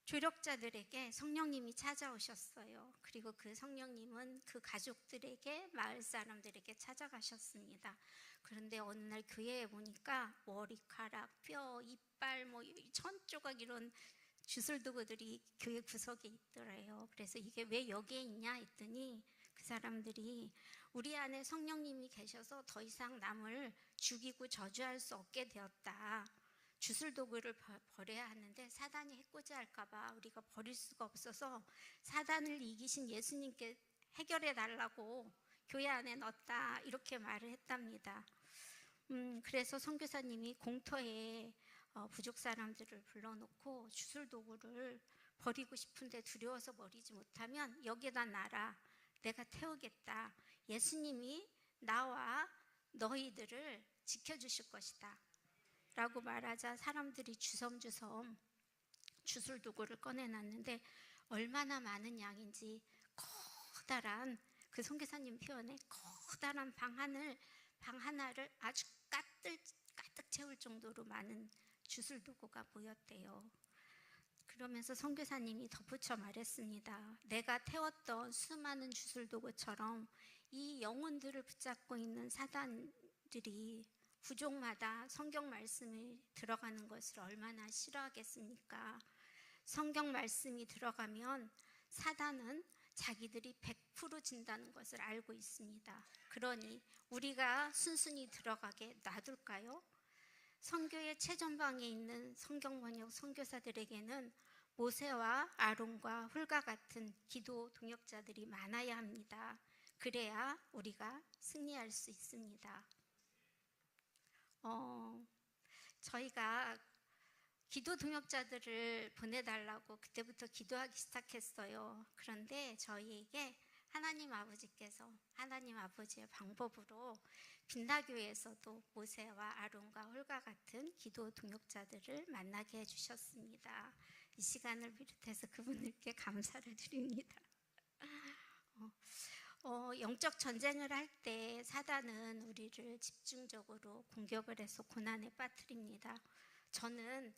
조력자들에게 성령님이 찾아오셨어요. 그리고 그 성령님은 그 가족들에게, 마을 사람들에게 찾아가셨습니다. 그런데 어느 날 교회에 보니까 머리카락, 뼈, 이빨, 천 조각 이런 주술도구들이 교회 구석에 있더래요. 그래서 이게 왜 여기에 있냐 했더니 그 사람들이 우리 안에 성령님이 계셔서 더 이상 남을 죽이고 저주할 수 없게 되었다. 주술도구를 버려야 하는데 사단이 해코지할까봐 우리가 버릴 수가 없어서 사단을 이기신 예수님께 해결해 달라고 교회 안에 넣었다, 이렇게 말을 했답니다. 그래서 선교사님이 공터에 부족 사람들을 불러놓고 주술도구를 버리고 싶은데 두려워서 버리지 못하면 여기에다 놔라, 내가 태우겠다, 예수님이 나와 너희들을 지켜주실 것이다 라고 말하자 사람들이 주섬주섬 주술도구를 꺼내놨는데 얼마나 많은 양인지 커다란, 그 선교사님 표현에 커다란 방 하나를 아주 가득 채울 정도로 많은 주술도구가 보였대요. 그러면서 선교사님이 덧붙여 말했습니다. 내가 태웠던 수많은 주술도구처럼 이 영혼들을 붙잡고 있는 사단들이 부족마다 성경 말씀이 들어가는 것을 얼마나 싫어하겠습니까? 성경 말씀이 들어가면 사단은 자기들이 100% 진다는 것을 알고 있습니다. 그러니 우리가 순순히 들어가게 놔둘까요? 선교의 최전방에 있는 성경번역 선교사들에게는 모세와 아론과 훌과 같은 기도 동역자들이 많아야 합니다. 그래야 우리가 승리할 수 있습니다. 저희가 기도 동역자들을 보내달라고 그때부터 기도하기 시작했어요. 그런데 저희에게 하나님 아버지께서 하나님 아버지의 방법으로 빛나교회에서도 모세와 아론과 홀과 같은 기도 동역자들을 만나게 해주셨습니다. 이 시간을 비롯해서 그분들께 감사를 드립니다. 영적 전쟁을 할 때 사단은 우리를 집중적으로 공격을 해서 고난에 빠뜨립니다. 저는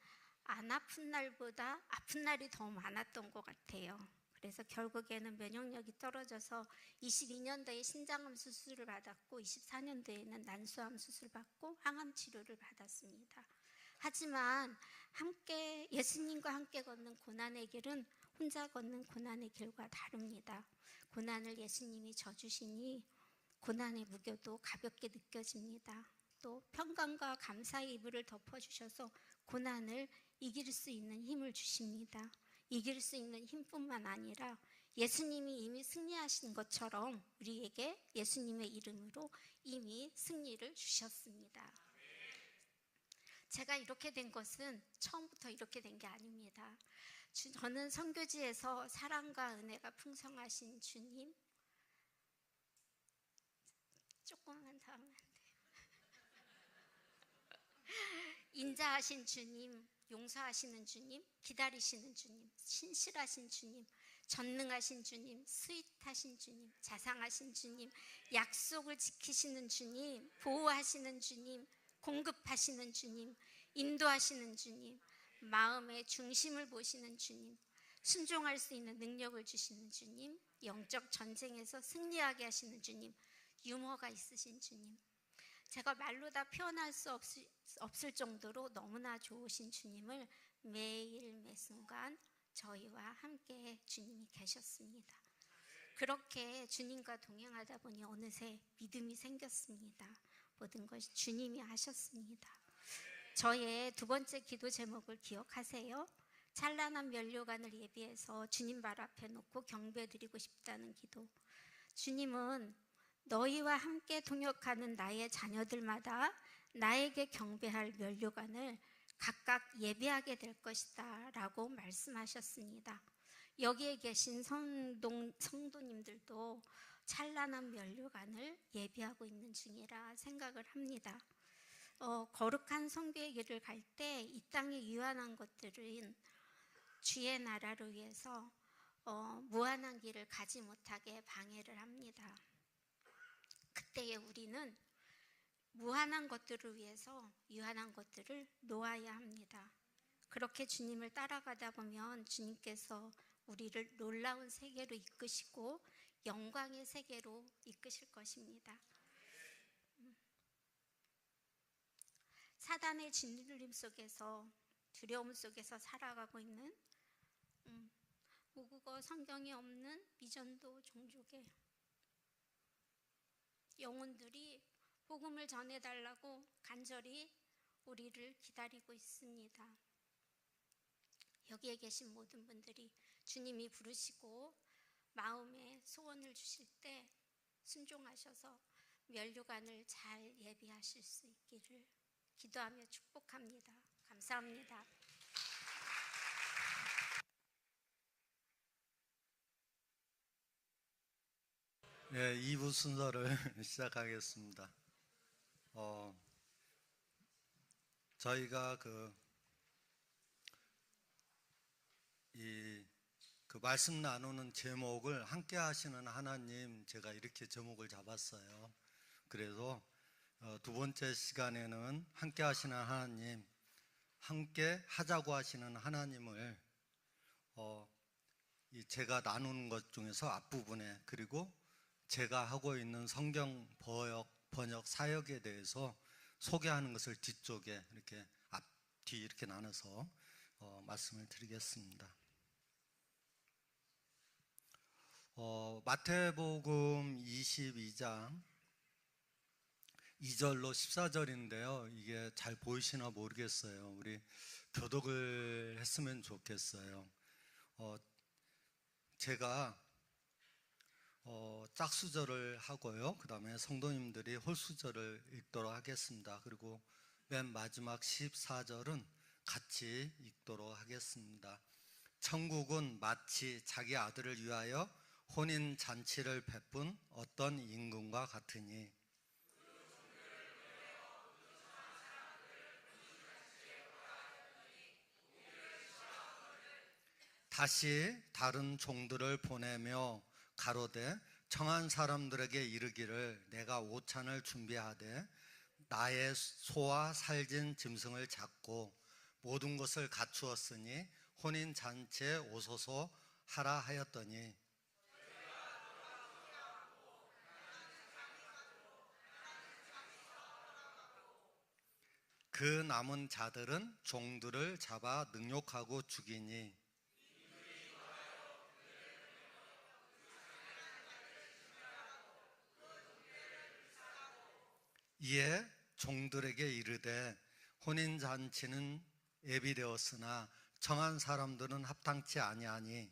안 아픈 날보다 아픈 날이 더 많았던 것 같아요. 그래서 결국에는 면역력이 떨어져서 22년도에 신장암 수술을 받았고 24년도에는 난소암 수술 받고 항암 치료를 받았습니다. 하지만 함께 예수님과 함께 걷는 고난의 길은 혼자 걷는 고난의 길과 다릅니다. 고난을 예수님이 져주시니 고난의 무게도 가볍게 느껴집니다. 또 평강과 감사의 이불을 덮어주셔서 고난을 이길 수 있는 힘을 주십니다. 이길 수 있는 힘뿐만 아니라 예수님이 이미 승리하신 것처럼 우리에게 예수님의 이름으로 이미 승리를 주셨습니다. 제가 이렇게 된 것은 처음부터 이렇게 된 게 아닙니다. 저는 선교지에서 사랑과 은혜가 풍성하신 주님, 조금만 더 하면 안 돼요. 인자하신 주님, 용서하시는 주님, 기다리시는 주님, 신실하신 주님, 전능하신 주님, 스윗하신 주님, 자상하신 주님, 약속을 지키시는 주님, 보호하시는 주님, 공급하시는 주님, 인도하시는 주님, 마음의 중심을 보시는 주님, 순종할 수 있는 능력을 주시는 주님, 영적 전쟁에서 승리하게 하시는 주님, 유머가 있으신 주님, 제가 말로 다 표현할 수 없을 정도로 너무나 좋으신 주님을 매일 매순간 저희와 함께 주님이 계셨습니다. 그렇게 주님과 동행하다 보니 어느새 믿음이 생겼습니다. 모든 것이 주님이 하셨습니다. 저의 두 번째 기도 제목을 기억하세요? 찬란한 면류관을 예비해서 주님 발 앞에 놓고 경배드리고 싶다는 기도. 주님은 너희와 함께 동역하는 나의 자녀들마다 나에게 경배할 면류관을 각각 예배하게 될 것이다 라고 말씀하셨습니다. 여기에 계신 성도님들도 찬란한 면류관을 예비하고 있는 중이라 생각을 합니다. 거룩한 성교의 길을 갈 때 이 땅에 유한한 것들은 주의 나라를 위해서 무한한 길을 가지 못하게 방해를 합니다. 그때에 우리는 무한한 것들을 위해서 유한한 것들을 놓아야 합니다. 그렇게 주님을 따라가다 보면 주님께서 우리를 놀라운 세계로 이끄시고 영광의 세계로 이끄실 것입니다. 사단의 짓눌림 속에서, 두려움 속에서 살아가고 있는 모국어 성경이 없는 미전도 종족의 영혼들이 복음을 전해달라고 간절히 우리를 기다리고 있습니다. 여기에 계신 모든 분들이 주님이 부르시고 마음에 소원을 주실 때 순종하셔서 면류관을 잘 예비하실 수 있기를 기도하며 축복합니다. 감사합니다. 네, 2부 순서를 시작하겠습니다. 저희가 그 말씀 나누는 제목을 함께 하시는 하나님, 제가 이렇게 제목을 잡았어요. 그래서 두 번째 시간에는 함께 하시는 하나님, 함께 하자고 하시는 하나님을 제가 나누는 것 중에서 앞부분에, 그리고 제가 하고 있는 성경 번역 사역에 대해서 소개하는 것을 뒤쪽에 이렇게 앞뒤 이렇게 나눠서 말씀을 드리겠습니다. 마태복음 22장 2절로 14절인데요. 이게 잘 보이시나 모르겠어요. 우리 교독을 했으면 좋겠어요. 제가 짝수절을 하고요. 그 다음에 성도님들이 홀수절을 읽도록 하겠습니다. 그리고 맨 마지막 14절은 같이 읽도록 하겠습니다. 천국은 마치 자기 아들을 위하여 혼인 잔치를 베푼 어떤 임금과 같으니, 다시 다른 종들을 보내며 가로되 청한 사람들에게 이르기를 내가 오찬을 준비하되 나의 소와 살진 짐승을 잡고 모든 것을 갖추었으니 혼인 잔치에 오소서 하라 하였더니, 그 남은 자들은 종들을 잡아 능욕하고 죽이니, 이에 종들에게 이르되 혼인잔치는 예비되었으나 청한 사람들은 합당치 아니하니,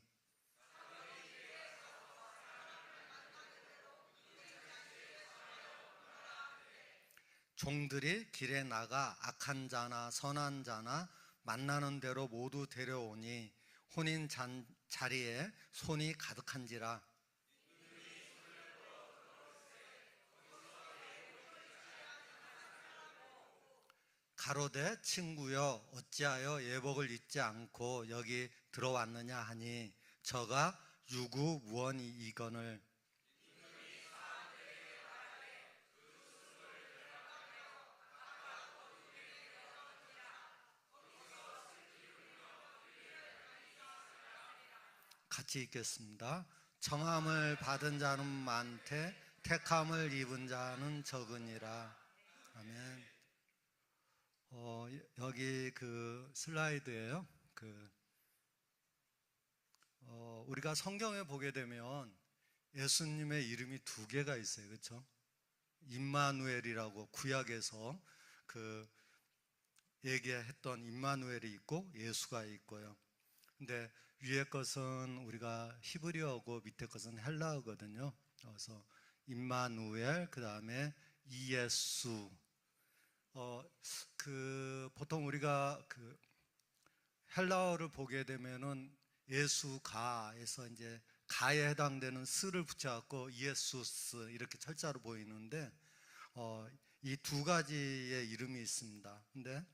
종들이 길에 나가 악한 자나 선한 자나 만나는 대로 모두 데려오니 혼인 자리에 손이 가득한지라. 가로되 친구여 어찌하여 예복을 잊지 않고 여기 들어왔느냐 하니, 저가 유구무원이거늘 같이 읽겠습니다. 정함을 받은 자는 많되 택함을 입은 자는 적으니라. 아멘. 여기 그 슬라이드에요. 우리가 성경에 보게 되면 예수님의 이름이 두 개가 있어요. 그렇죠? 임마누엘이라고 구약에서 얘기했던 임마누엘이 있고 예수가 있고요. 근데 위에 것은 우리가 히브리어고 밑에 것은 헬라어거든요. 그래서 임마누엘, 그 다음에 이예수, 보통 우리가 그 헬라어를 보게 되면은 예수가에서 이제 가에 해당되는 스를 붙여갖고 예수스 이렇게 철자로 보이는데 이 두 가지의 이름이 있습니다. 근데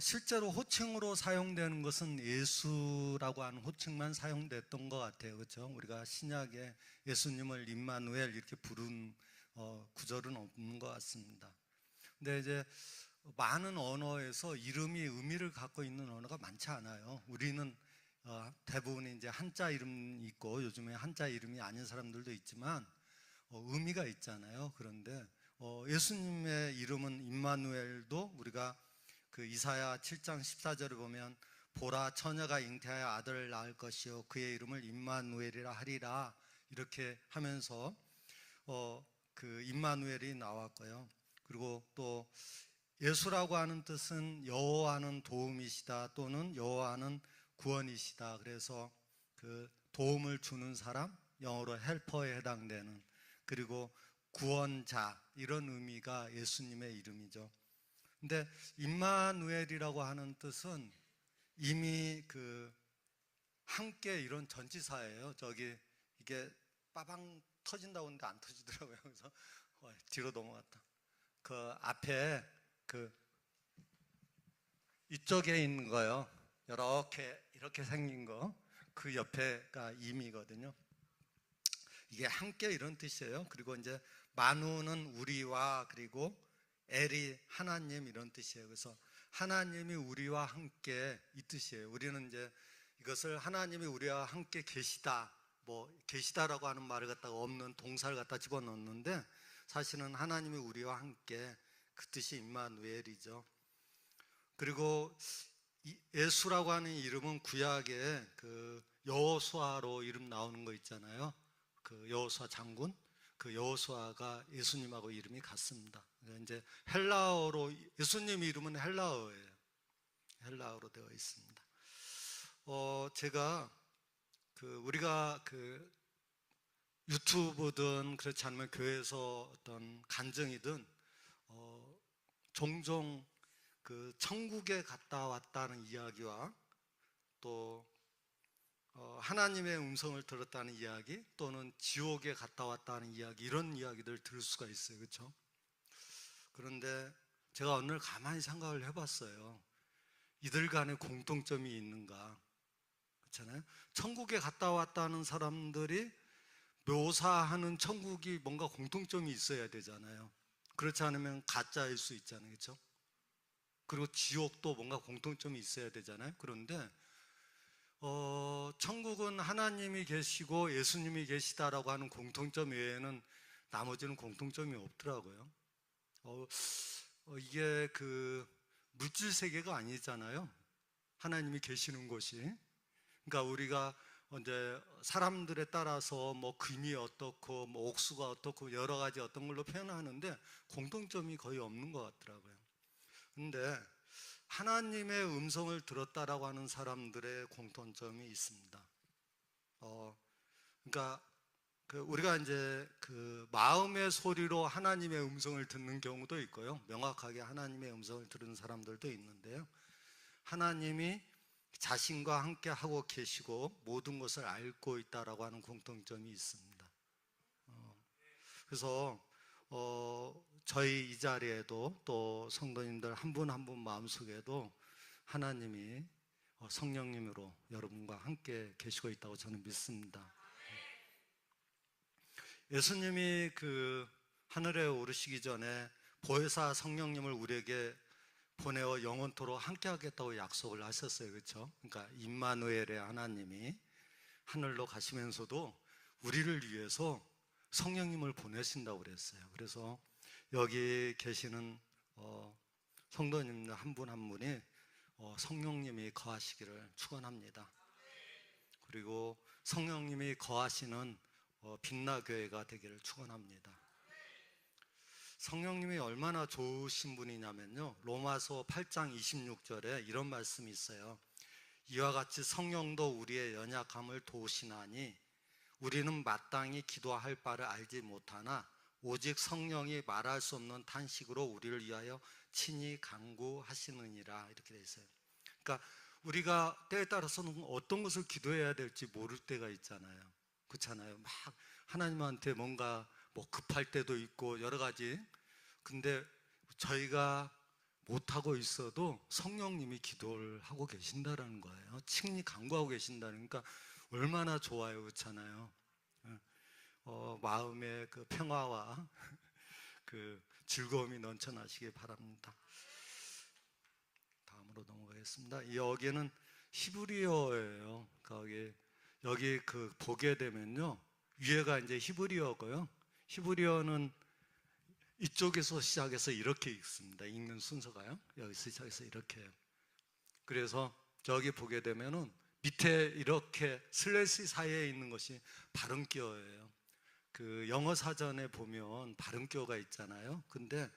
실제로 호칭으로 사용되는 것은 예수라고 하는 호칭만 사용됐던 것 같아요. 그렇죠? 우리가 신약에 예수님을 임마누엘 이렇게 부른 구절은 없는 것 같습니다. 근데 이제 많은 언어에서 이름이 의미를 갖고 있는 언어가 많지 않아요. 우리는 대부분 이제 한자 이름이 있고 요즘에 한자 이름이 아닌 사람들도 있지만 의미가 있잖아요. 그런데 예수님의 이름은 임마누엘도 우리가 그 이사야 7장 14절을 보면 보라 처녀가 잉태하여 아들을 낳을 것이요 그의 이름을 임마누엘이라 하리라 이렇게 하면서 그 임마누엘이 나왔고요. 그리고 또 예수라고 하는 뜻은 여호와는 도움이시다 또는 여호와는 구원이시다. 그래서 그 도움을 주는 사람, 영어로 헬퍼에 해당되는, 그리고 구원자 이런 의미가 예수님의 이름이죠. 근데 임마누엘이라고 하는 뜻은 이미 그 함께 이런 전치사예요. 저기 이게 빠방 터진다고 하는데 안 터지더라고요. 그래서 뒤로 넘어갔다. 그 앞에 그 이쪽에 있는 거요. 이렇게 생긴 거, 그 옆에가 임이거든요. 이게 함께 이런 뜻이에요. 그리고 이제 마누는 우리와, 그리고 엘이 하나님 이런 뜻이에요. 그래서 하나님이 우리와 함께 이 뜻이에요. 우리는 이제 이것을 하나님이 우리와 함께 계시다, 뭐 계시다라고 하는 말을 갖다가 없는 동사를 갖다 집어넣는데 사실은 하나님이 우리와 함께 그 뜻이 임마누엘이죠. 그리고 예수라고 하는 이름은 구약에 그 여호수아로 이름 나오는 거 있잖아요. 그 여호수아 장군, 그 여호수아가 예수님하고 이름이 같습니다. 이제 헬라어로 예수님 이름은 헬라어예요. 헬라어로 되어 있습니다. 제가 우리가 유튜브든 그렇지 않으면 교회에서 어떤 간증이든 종종 그 천국에 갔다 왔다는 이야기와 또 하나님의 음성을 들었다는 이야기 또는 지옥에 갔다 왔다는 이야기, 이런 이야기들 들을 수가 있어요. 그렇죠? 그런데 제가 오늘 가만히 생각을 해봤어요. 이들 간에 공통점이 있는가? 그렇잖아요. 천국에 갔다 왔다는 사람들이 묘사하는 천국이 뭔가 공통점이 있어야 되잖아요. 그렇지 않으면 가짜일 수 있잖아요. 그렇죠? 그리고 지옥도 뭔가 공통점이 있어야 되잖아요. 그런데 천국은 하나님이 계시고 예수님이 계시다라고 하는 공통점 외에는 나머지는 공통점이 없더라고요. 이게 그 물질 세계가 아니잖아요. 하나님이 계시는 곳이. 그러니까 우리가 이제 사람들에 따라서 뭐 금이 어떻고 뭐 옥수가 어떻고 여러 가지 어떤 걸로 표현하는데 공통점이 거의 없는 것 같더라고요. 근데 하나님의 음성을 들었다라고 하는 사람들의 공통점이 있습니다. 그러니까 우리가 이제 그 마음의 소리로 하나님의 음성을 듣는 경우도 있고요. 명확하게 하나님의 음성을 들은 사람들도 있는데요. 하나님이 자신과 함께 하고 계시고 모든 것을 알고 있다라고 하는 공통점이 있습니다. 그래서 저희 이 자리에도 또 성도님들 한 분 한 분 마음속에도 하나님이 성령님으로 여러분과 함께 계시고 있다고 저는 믿습니다. 예수님이 그 하늘에 오르시기 전에 보혜사 성령님을 우리에게 보내어 영원토록 함께 하겠다고 약속을 하셨어요. 그렇죠? 그러니까 임마누엘의 하나님이 하늘로 가시면서도 우리를 위해서 성령님을 보내신다고 그랬어요. 그래서 여기 계시는 성도님들 한 분 한 분이 성령님이 거하시기를 축원합니다. 그리고 성령님이 거하시는 빛나교회가 되기를 축원합니다. 성령님이 얼마나 좋으신 분이냐면요, 로마서 8장 26절에 이런 말씀이 있어요. 이와 같이 성령도 우리의 연약함을 도우시나니 우리는 마땅히 기도할 바를 알지 못하나 오직 성령이 말할 수 없는 탄식으로 우리를 위하여 친히 간구하시느니라 이렇게 돼 있어요. 그러니까 우리가 때에 따라서는 어떤 것을 기도해야 될지 모를 때가 있잖아요. 그렇잖아요. 막 하나님한테 뭔가 뭐 급할 때도 있고 여러 가지. 근데 저희가 못하고 있어도 성령님이 기도를 하고 계신다라는 거예요. 친히 간구하고 계신다는, 그러니까 얼마나 좋아요. 그렇잖아요. 마음의 그 평화와 그 즐거움이 넘쳐나시기 바랍니다. 다음으로 넘어가겠습니다. 여기는 히브리어예요. 여기 그 보게 되면요, 위에가 이제 히브리어고요. 히브리어는 이쪽에서 시작해서 이렇게 읽습니다. 읽는 순서가요. 여기서 시작해서 이렇게 해요. 그래서 저기 보게 되면은 밑에 이렇게 슬래시 사이에 있는 것이 발음기어예요. 그 영어 사전에 보면 발음기어가 있잖아요. 근데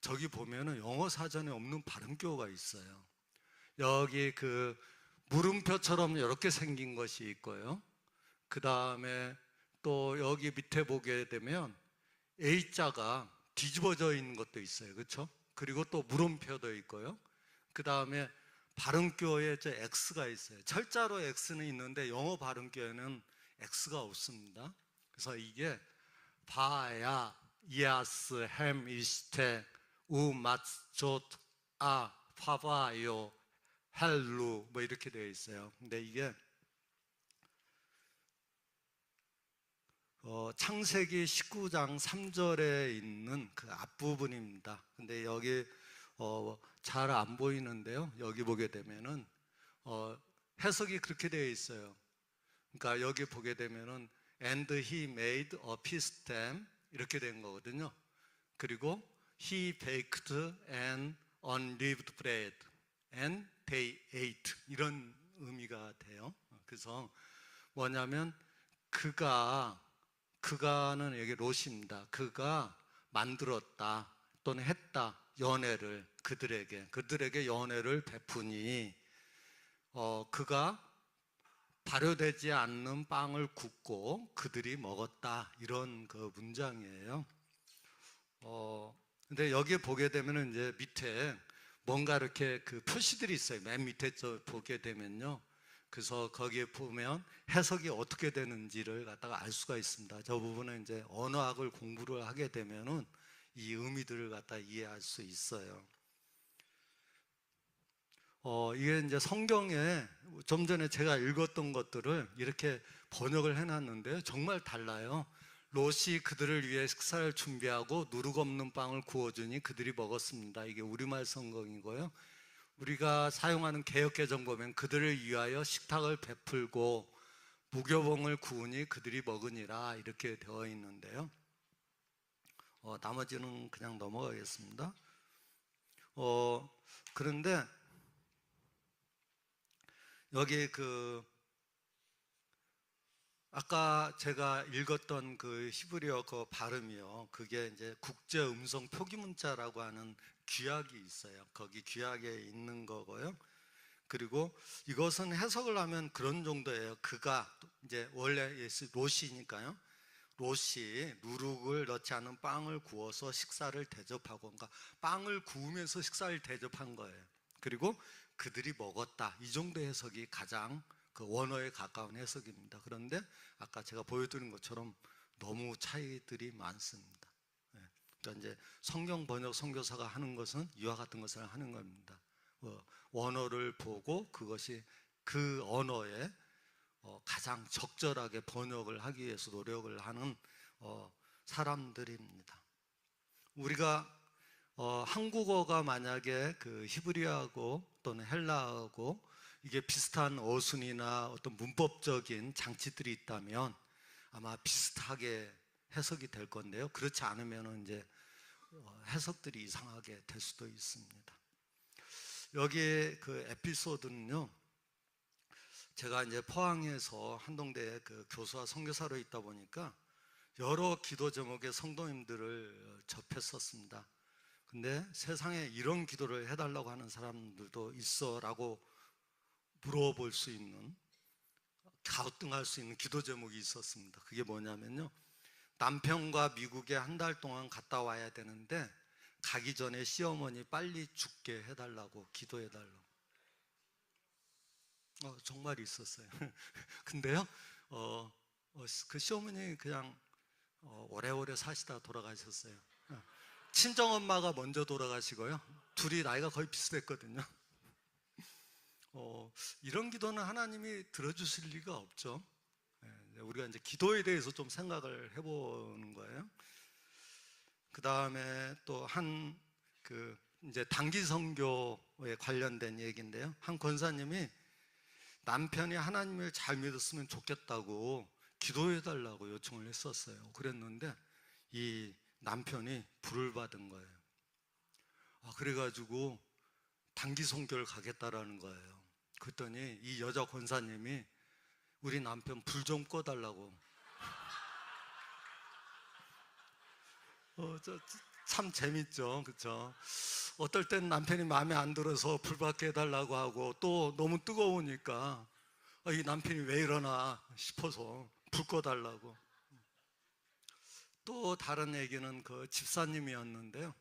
저기 보면은 영어 사전에 없는 발음기어가 있어요. 여기 그 물음표처럼 이렇게 생긴 것이 있고요. 그 다음에 또 여기 밑에 보게 되면 A자가 뒤집어져 있는 것도 있어요. 그렇죠? 그리고 또 물음표도 있고요. 그 다음에 발음교에 저 X가 있어요. 철자로 X는 있는데 영어 발음교에는 X가 없습니다. 그래서 이게 바야, 이아스, 햄, 이스테, 우, 마츠조, 아, 파바요, 헬루 뭐 이렇게 되어 있어요. 근데 이게 창세기 19장 3절에 있는 그 앞부분입니다. 근데 여기 잘 안 보이는데요. 여기 보게 되면은 해석이 그렇게 되어 있어요. 그러니까 여기 보게 되면은 and he made a peace stem 이렇게 된 거거든요. 그리고 he baked an unleavened bread and they ate 이런 의미가 돼요. 그래서 뭐냐면 그가는 여기 롯입니다. 그가 만들었다 또는 했다 연회를 그들에게 연회를 베푸니 그가 발효되지 않는 빵을 굽고 그들이 먹었다 이런 그 문장이에요. 근데 여기 보게 되면은 이제 밑에 뭔가 이렇게 그 표시들이 있어요. 맨 밑에 보게 되면요. 그래서 거기에 보면 해석이 어떻게 되는지를 갖다가 알 수가 있습니다. 저 부분은 이제 언어학을 공부를 하게 되면은 이 의미들을 갖다 이해할 수 있어요. 이게 이제 성경에 좀 전에 제가 읽었던 것들을 이렇게 번역을 해놨는데 정말 달라요. 롯이 그들을 위해 식사를 준비하고 누룩 없는 빵을 구워주니 그들이 먹었습니다. 이게 우리말 성경이고요. 우리가 사용하는 개역개정 보면 그들을 위하여 식탁을 베풀고 무교봉을 구우니 그들이 먹으니라 이렇게 되어 있는데요. 나머지는 그냥 넘어가겠습니다. 그런데 여기 아까 제가 읽었던 그 히브리어 그 발음이요. 그게 이제 국제 음성 표기 문자라고 하는 규약이 있어요. 거기 규약에 있는 거고요. 그리고 이것은 해석을 하면 그런 정도예요. 그가 이제 원래 롯이니까요. 롯이 누룩을 넣지 않은 빵을 구워서 식사를 대접하고, 그러니까 빵을 구우면서 식사를 대접한 거예요. 그리고 그들이 먹었다. 이 정도 해석이 가장 그 원어에 가까운 해석입니다. 그런데 아까 제가 보여드린 것처럼 너무 차이들이 많습니다. 그러니까 이제 성경 번역 선교사가 하는 것은 이와 같은 것을 하는 겁니다. 원어를 보고 그것이 그 언어에 가장 적절하게 번역을 하기 위해서 노력을 하는 사람들입니다. 우리가 한국어가 만약에 그 히브리어하고 또는 헬라어하고 이게 비슷한 어순이나 어떤 문법적인 장치들이 있다면 아마 비슷하게 해석이 될 건데요. 그렇지 않으면 이제 해석들이 이상하게 될 수도 있습니다. 여기 그 에피소드는요, 제가 이제 포항에서 한동대에 그 교수와 선교사로 있다 보니까 여러 기도 제목의 성도님들을 접했었습니다. 근데 세상에 이런 기도를 해달라고 하는 사람들도 있어 라고 물어볼 수 있는, 가우뚱할 수 있는 기도 제목이 있었습니다. 그게 뭐냐면요, 남편과 미국에 한 달 동안 갔다 와야 되는데 가기 전에 시어머니 빨리 죽게 해달라고 기도해달라고. 정말 있었어요. 근데요, 그 시어머니 그냥 오래오래 사시다 돌아가셨어요. 친정엄마가 먼저 돌아가시고요. 둘이 나이가 거의 비슷했거든요. 이런 기도는 하나님이 들어주실 리가 없죠. 우리가 이제 기도에 대해서 좀 생각을 해보는 거예요. 그 다음에 또 이제 단기 선교에 관련된 얘기인데요. 한 권사님이 남편이 하나님을 잘 믿었으면 좋겠다고 기도해달라고 요청을 했었어요. 그랬는데 이 남편이 불을 받은 거예요. 그래가지고 단기 선교를 가겠다라는 거예요. 그랬더니 이 여자 권사님이 우리 남편 불 좀 꺼달라고. 참 재밌죠, 그렇죠? 어떨 땐 남편이 마음에 안 들어서 불 받게 해달라고 하고, 또 너무 뜨거우니까 이 남편이 왜 이러나 싶어서 불 꺼달라고. 또 다른 얘기는 그 집사님이었는데요.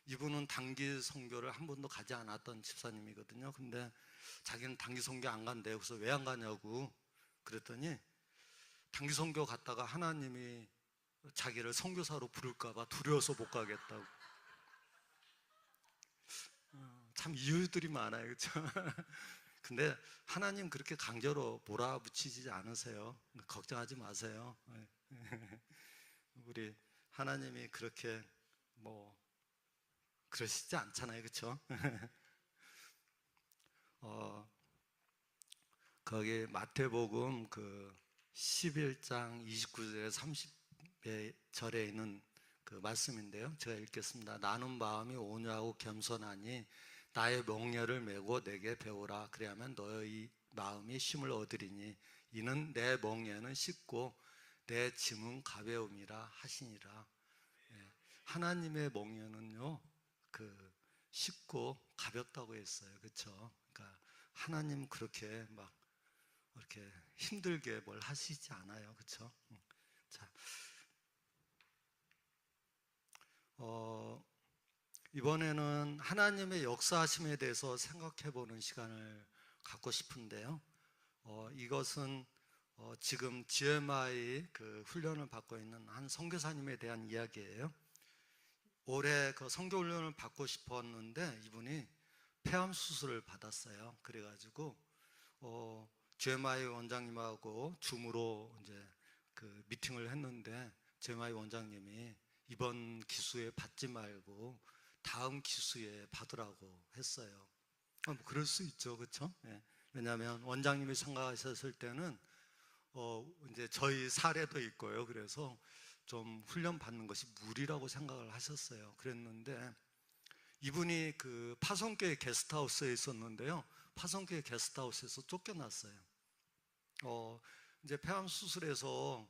이분은 단기 선교를 한 번도 가지 않았던 집사님이거든요. 근데 자기는 단기 선교 안 간대요. 그래서 왜 안 가냐고 그랬더니 단기 선교 갔다가 하나님이 자기를 선교사로 부를까봐 두려워서 못 가겠다고. 참 이유들이 많아요, 그렇죠? 근데 하나님 그렇게 강제로 몰아붙이지 않으세요. 걱정하지 마세요. 우리 하나님이 그렇게 그러시지 않잖아요, 그렇죠? 거기 마태복음 그 11장 29절에 30절에 있는 그 말씀인데요. 제가 읽겠습니다. 나는 마음이 온유하고 겸손하니 나의 멍에를 메고 내게 배우라. 그래야만 너의 마음이 쉼을 얻으리니 이는 내 멍에는 쉽고 내 짐은 가벼움이라 하시니라. 하나님의 멍에는요, 쉽고 가볍다고 했어요. 그렇죠? 그러니까 하나님 그렇게 막 이렇게 힘들게 뭘 하시지 않아요. 그렇죠? 자, 이번에는 하나님의 역사하심에 대해서 생각해 보는 시간을 갖고 싶은데요. 이것은 지금 GMI 그 훈련을 받고 있는 한 선교사님에 대한 이야기예요. 올해 그 선교 훈련을 받고 싶었는데 이분이 폐암 수술을 받았어요. 그래가지고 GMI 원장님하고 줌으로 이제 그 미팅을 했는데 GMI 원장님이 이번 기수에 받지 말고 다음 기수에 받으라고 했어요. 뭐 그럴 수 있죠, 그렇죠? 왜냐하면 원장님이 생각하셨을 때는 이제 저희 사례도 있고요. 그래서 좀 훈련 받는 것이 무리라고 생각을 하셨어요. 그랬는데 이분이 그 파송교회 게스트하우스에 있었는데요. 파송교회 게스트하우스에서 쫓겨났어요. 이제 폐암 수술에서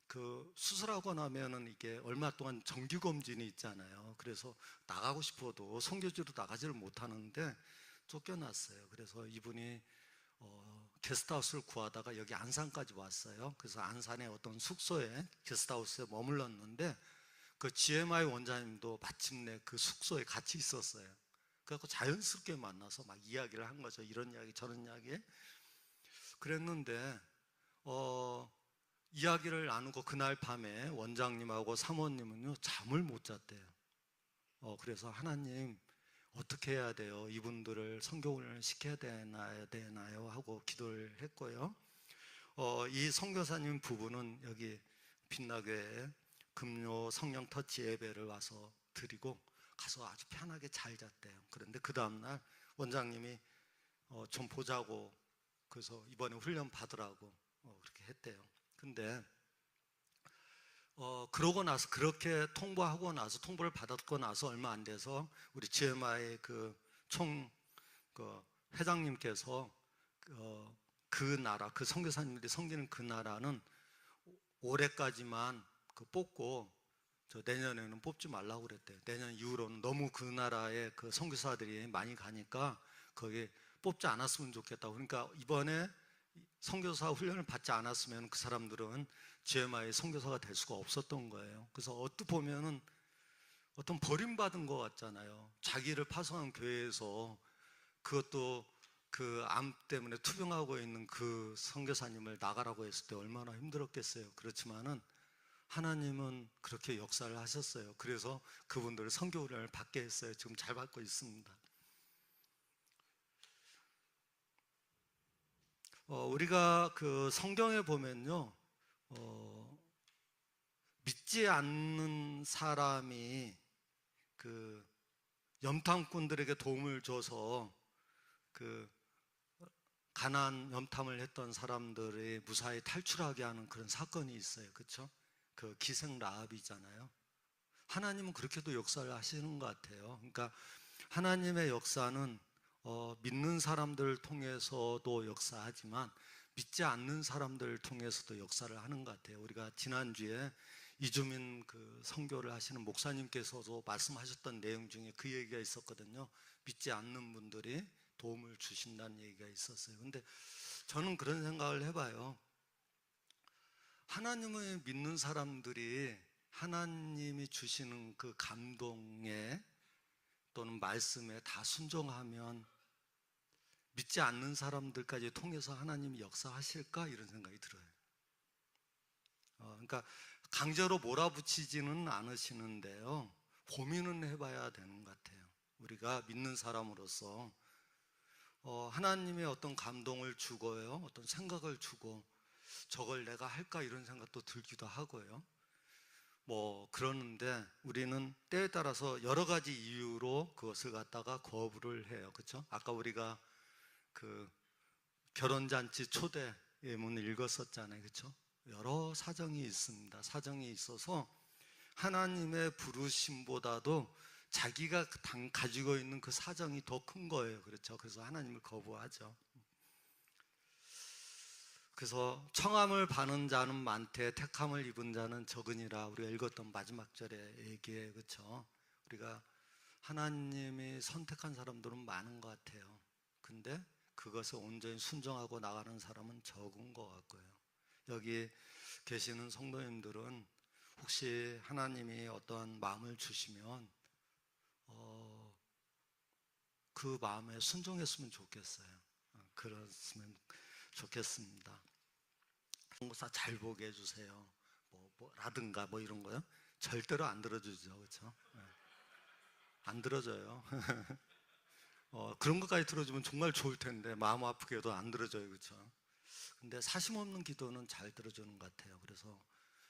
그 수술하고 나면은 이게 얼마 동안 정기 검진이 있잖아요. 그래서 나가고 싶어도 선교지로 나가지를 못하는데 쫓겨났어요. 그래서 이분이 게스트하우스를 구하다가 여기 안산까지 왔어요. 그래서 안산의 어떤 숙소에 게스트하우스에 머물렀는데 그 GMI 원장님도 마침내 그 숙소에 같이 있었어요. 그래서 자연스럽게 만나서 막 이야기를 한 거죠. 이런 이야기 저런 이야기. 그랬는데 이야기를 나누고 그날 밤에 원장님하고 사모님은요 잠을 못 잤대요. 그래서 하나님 어떻게 해야 돼요? 이분들을 선교훈련을 시켜야 되나요? 하고 기도를 했고요. 이 선교사님 부부는 여기 빛나교회에 금요 성령 터치 예배를 와서 드리고 가서 아주 편하게 잘 잤대요. 그런데 그 다음날 원장님이 좀 보자고 그래서 이번에 훈련 받으라고 그렇게 했대요. 근데 그러고 나서 그렇게 통보하고 나서 통보를 받았고 나서 얼마 안 돼서 우리 GMI 그 회장님께서 그 나라 그 선교사님들이 섬기는 그 나라는 올해까지만 뽑고 저 내년에는 뽑지 말라고 그랬대요. 내년 이후로는 너무 그 나라에 그 선교사들이 많이 가니까 거기 뽑지 않았으면 좋겠다고. 그러니까 이번에 선교사 훈련을 받지 않았으면 그 사람들은 GMI 선교사가 될 수가 없었던 거예요. 그래서 어떻게 보면은 어떤 버림받은 것 같잖아요. 자기를 파송한 교회에서, 그것도 그 암 때문에 투병하고 있는 그 선교사님을 나가라고 했을 때 얼마나 힘들었겠어요. 그렇지만은 하나님은 그렇게 역사를 하셨어요. 그래서 그분들을 선교 훈련을 받게 했어요. 지금 잘 받고 있습니다. 우리가 그 성경에 보면요, 믿지 않는 사람이 그 염탐꾼들에게 도움을 줘서 그 가나안 염탐을 했던 사람들이 무사히 탈출하게 하는 그런 사건이 있어요. 그렇죠? 그 기생 라합이잖아요. 하나님은 그렇게도 역사를 하시는 것 같아요. 그러니까 하나님의 역사는 믿는 사람들을 통해서도 역사하지만 믿지 않는 사람들을 통해서도 역사를 하는 것 같아요. 우리가 지난주에 이주민 그 선교를 하시는 목사님께서도 말씀하셨던 내용 중에 그 얘기가 있었거든요. 믿지 않는 분들이 도움을 주신다는 얘기가 있었어요. 근데 저는 그런 생각을 해봐요. 하나님을 믿는 사람들이 하나님이 주시는 그 감동에 또는 말씀에 다 순종하면 믿지 않는 사람들까지 통해서 하나님이 역사하실까? 이런 생각이 들어요. 그러니까 강제로 몰아붙이지는 않으시는데요. 고민은 해봐야 되는 것 같아요. 우리가 믿는 사람으로서 하나님의 어떤 감동을 주고요, 어떤 생각을 주고 저걸 내가 할까 이런 생각도 들기도 하고요. 뭐 그러는데 우리는 때에 따라서 여러 가지 이유로 그것을 갖다가 거부를 해요. 그렇죠? 아까 우리가 그 결혼잔치 초대 예문을 읽었었잖아요. 그렇죠? 여러 사정이 있습니다. 사정이 있어서 하나님의 부르심보다도 자기가 가지고 있는 그 사정이 더 큰 거예요. 그렇죠? 그래서 하나님을 거부하죠. 그래서 청함을 받은 자는 많되 택함을 입은 자는 적으니라, 우리가 읽었던 마지막 절에 얘기해요. 그렇죠? 우리가 하나님이 선택한 사람들은 많은 것 같아요. 근데 그것을 온전히 순종하고 나가는 사람은 적은 것 같고요. 여기 계시는 성도님들은 혹시 하나님이 어떠한 마음을 주시면 그 마음에 순종했으면 좋겠어요. 그랬으면 좋겠습니다. 목사 잘 보게 해주세요. 라든가 뭐 이런 거요. 절대로 안 들어주죠. 그렇죠? 안 들어줘요. 그런 것까지 들어주면 정말 좋을 텐데 마음 아프게 해도 안 들어줘요. 그렇죠? 근데 사심 없는 기도는 잘 들어주는 것 같아요. 그래서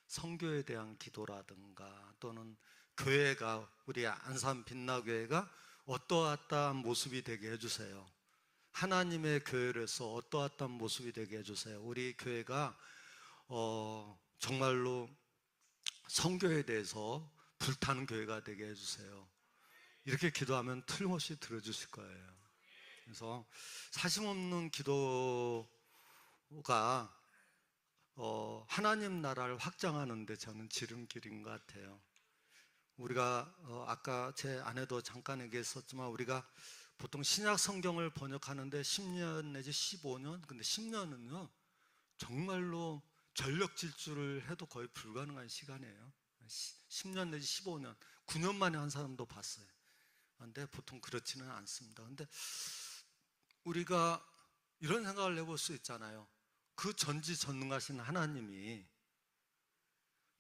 선교에 대한 기도라든가 또는 교회가, 우리 안산 빛나교회가 어떠한 모습이 되게 해주세요. 하나님의 교회로서 어떠한 모습이 되게 해주세요. 우리 교회가 정말로 선교에 대해서 불타는 교회가 되게 해주세요. 이렇게 기도하면 틀림없이 들어주실 거예요. 그래서 사심 없는 기도가 하나님 나라를 확장하는 데 저는 지름길인 것 같아요. 우리가 아까 제 아내도 잠깐 얘기했었지만 우리가 보통 신약 성경을 번역하는데 10년 내지 15년, 근데 10년은요 정말로 전력 질주를 해도 거의 불가능한 시간이에요. 10년 내지 15년, 9년 만에 한 사람도 봤어요. 근데 보통 그렇지는 않습니다. 근데 우리가 이런 생각을 해볼 수 있잖아요. 그 전지전능하신 하나님이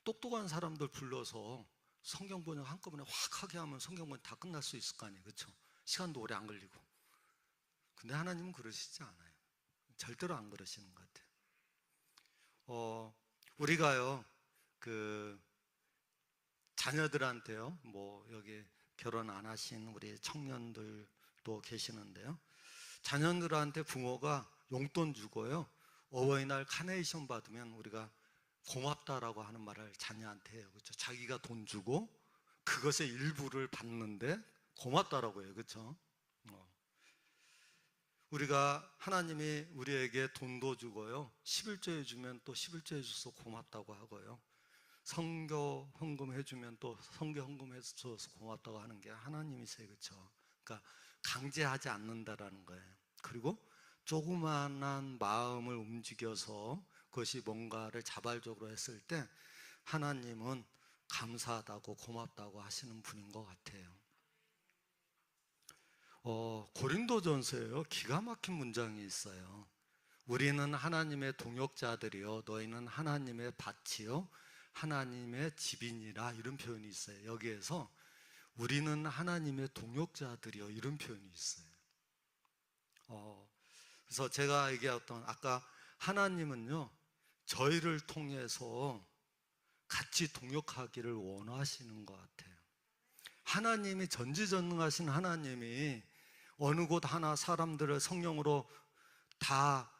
똑똑한 사람들 불러서 성경 번역 한꺼번에 확 하게 하면 성경 번역 다 끝날 수 있을 거 아니에요. 그렇죠? 시간도 오래 안 걸리고. 근데 하나님은 그러시지 않아요. 절대로 안 그러시는 것 같아요. 우리가요 그 자녀들한테요, 뭐 여기 결혼 안 하신 우리 청년들도 계시는데요, 자녀들한테 부모가 용돈 주고요, 어버이날 카네이션 받으면 우리가 고맙다라고 하는 말을 자녀한테 해요. 그렇죠? 자기가 돈 주고 그것의 일부를 받는데 고맙다라고 해요. 그렇죠? 우리가 하나님이 우리에게 돈도 주고요, 11조 해주면 또 11조 해줘서 고맙다고 하고요, 선교 헌금 해주면 또 선교 헌금 해줘서 고맙다고 하는 게 하나님이세요. 그렇죠? 그러니까 강제하지 않는다라는 거예요. 그리고 조그만한 마음을 움직여서 그것이 뭔가를 자발적으로 했을 때 하나님은 감사하다고 고맙다고 하시는 분인 것 같아요. 고린도전서에요, 기가 막힌 문장이 있어요. 우리는 하나님의 동역자들이요 너희는 하나님의 밭이요 하나님의 집이니라, 이런 표현이 있어요. 여기에서 우리는 하나님의 동역자들이요 이런 표현이 있어요. 그래서 제가 얘기했던 아까 하나님은요 저희를 통해서 같이 동역하기를 원하시는 것 같아요. 하나님이 전지전능하신 하나님이 어느 곳 하나 사람들을 성령으로 다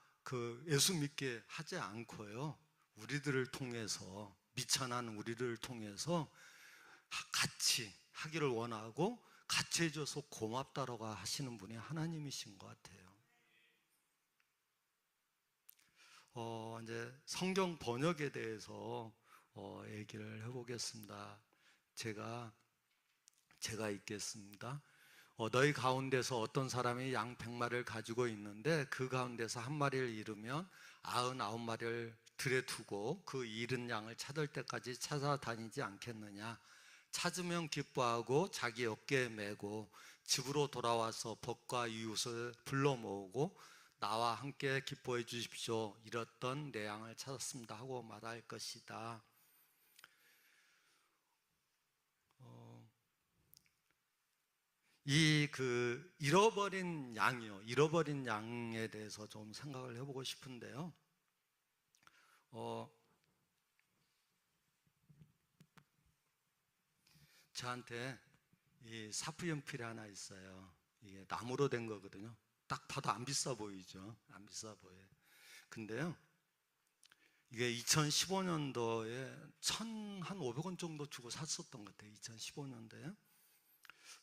예수 믿게 하지 않고요, 우리들을 통해서, 미천한 우리를 통해서 같이 하기를 원하고 같이 해줘서 고맙다라고 하시는 분이 하나님이신 것 같아요. 이제 성경 번역에 대해서 얘기를 해보겠습니다. 제가 읽겠습니다. 너희 가운데서 어떤 사람이 양 100마리를 가지고 있는데 그 가운데서 한 마리를 잃으면 99마리를 들에 두고 그 잃은 양을 찾을 때까지 찾아다니지 않겠느냐. 찾으면 기뻐하고 자기 어깨에 메고 집으로 돌아와서 벗과 이웃을 불러 모으고 나와 함께 기뻐해 주십시오. 잃었던 내 양을 찾았습니다 하고 말할 것이다. 잃어버린 양이요, 잃어버린 양에 대해서 좀 생각을 해보고 싶은데요. 저한테 이 사프 연필이 하나 있어요. 이게 나무로 된 거거든요. 딱 봐도 안 비싸 보이죠. 안 비싸 보여요. 근데요, 이게 2015년도에 1,500원 정도 주고 샀었던 것 같아요. 2015년도에.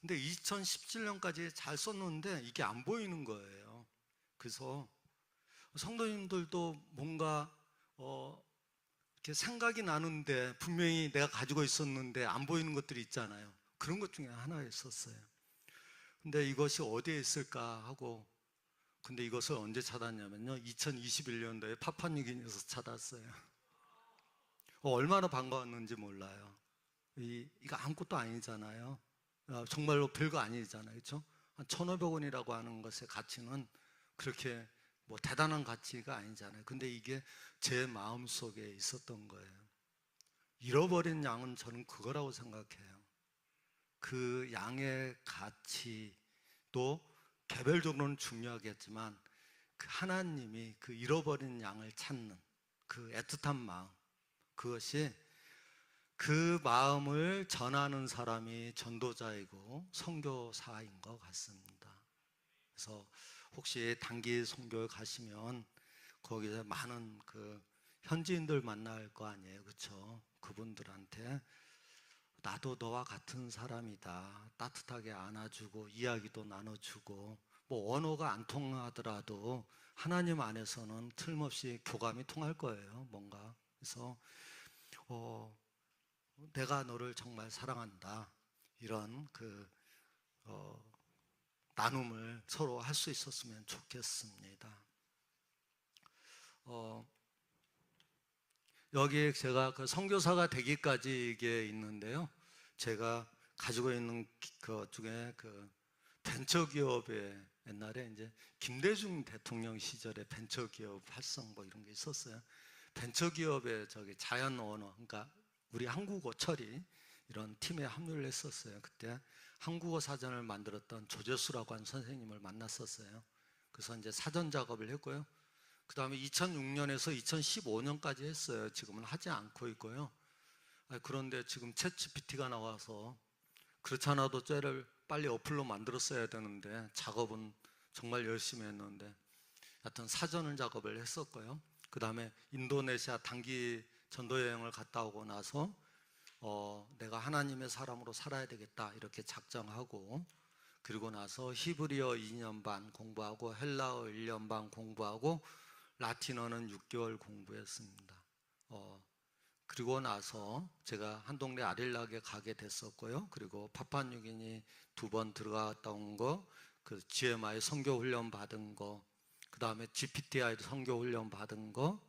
근데 2017년까지 잘 썼는데 이게 안 보이는 거예요. 그래서 성도님들도 뭔가 이렇게 생각이 나는데 분명히 내가 가지고 있었는데 안 보이는 것들이 있잖아요. 그런 것 중에 하나였었어요. 근데 이것이 어디에 있을까 하고, 근데 이것을 언제 찾았냐면요, 2021년도에 파푸아뉴기니에서 찾았어요. 얼마나 반가웠는지 몰라요. 이거 아무것도 아니잖아요. 정말로 별거 아니잖아요. 그렇죠? 1,500원이라고 하는 것의 가치는 그렇게 뭐 대단한 가치가 아니잖아요. 근데 이게 제 마음속에 있었던 거예요. 잃어버린 양은 저는 그거라고 생각해요. 그 양의 가치도 개별적으로는 중요하겠지만 그 하나님이 그 잃어버린 양을 찾는 그 애틋한 마음, 그것이 그 마음을 전하는 사람이 전도자이고 선교사인 것 같습니다. 그래서 혹시 단기 선교에 가시면 거기서 많은 현지인들 만날 거 아니에요, 그렇죠? 그분들한테 나도 너와 같은 사람이다, 따뜻하게 안아주고 이야기도 나눠주고, 뭐 언어가 안 통하더라도 하나님 안에서는 틀림없이 교감이 통할 거예요, 뭔가. 그래서 내가 너를 정말 사랑한다, 이런 나눔을 서로 할 수 있었으면 좋겠습니다. 여기에 제가 선교사가 되기까지 이게 있는데요, 제가 가지고 있는 그 중에 벤처기업에 옛날에 이제 김대중 대통령 시절에 벤처기업 활성 뭐 이런 게 있었어요. 벤처기업에 자연 언어, 그러니까 우리 한국어 처리 이런 팀에 합류를 했었어요. 그때 한국어 사전을 만들었던 조재수라고 하는 선생님을 만났었어요. 그래서 이제 사전 작업을 했고요. 그 다음에 2006년에서 2015년까지 했어요. 지금은 하지 않고 있고요. 그런데 지금 챗GPT가 나와서 그렇지 않아도 쟤를 빨리 어플로 만들었어야 되는데 작업은 정말 열심히 했는데 하여튼 사전 작업을 했었고요. 그 다음에 인도네시아 단기 전도여행을 갔다 오고 나서 내가 하나님의 사람으로 살아야 되겠다 이렇게 작정하고, 그리고 나서 히브리어 2년 반 공부하고 헬라어 1년 반 공부하고 라틴어는 6개월 공부했습니다. 그리고 나서 제가 한 동네 아릴락에 가게 됐었고요. 그리고 파푸아뉴기니 2번 들어갔다 온 거, GMI 선교 훈련 받은 거, 그 다음에 GPTI 선교 훈련 받은 거,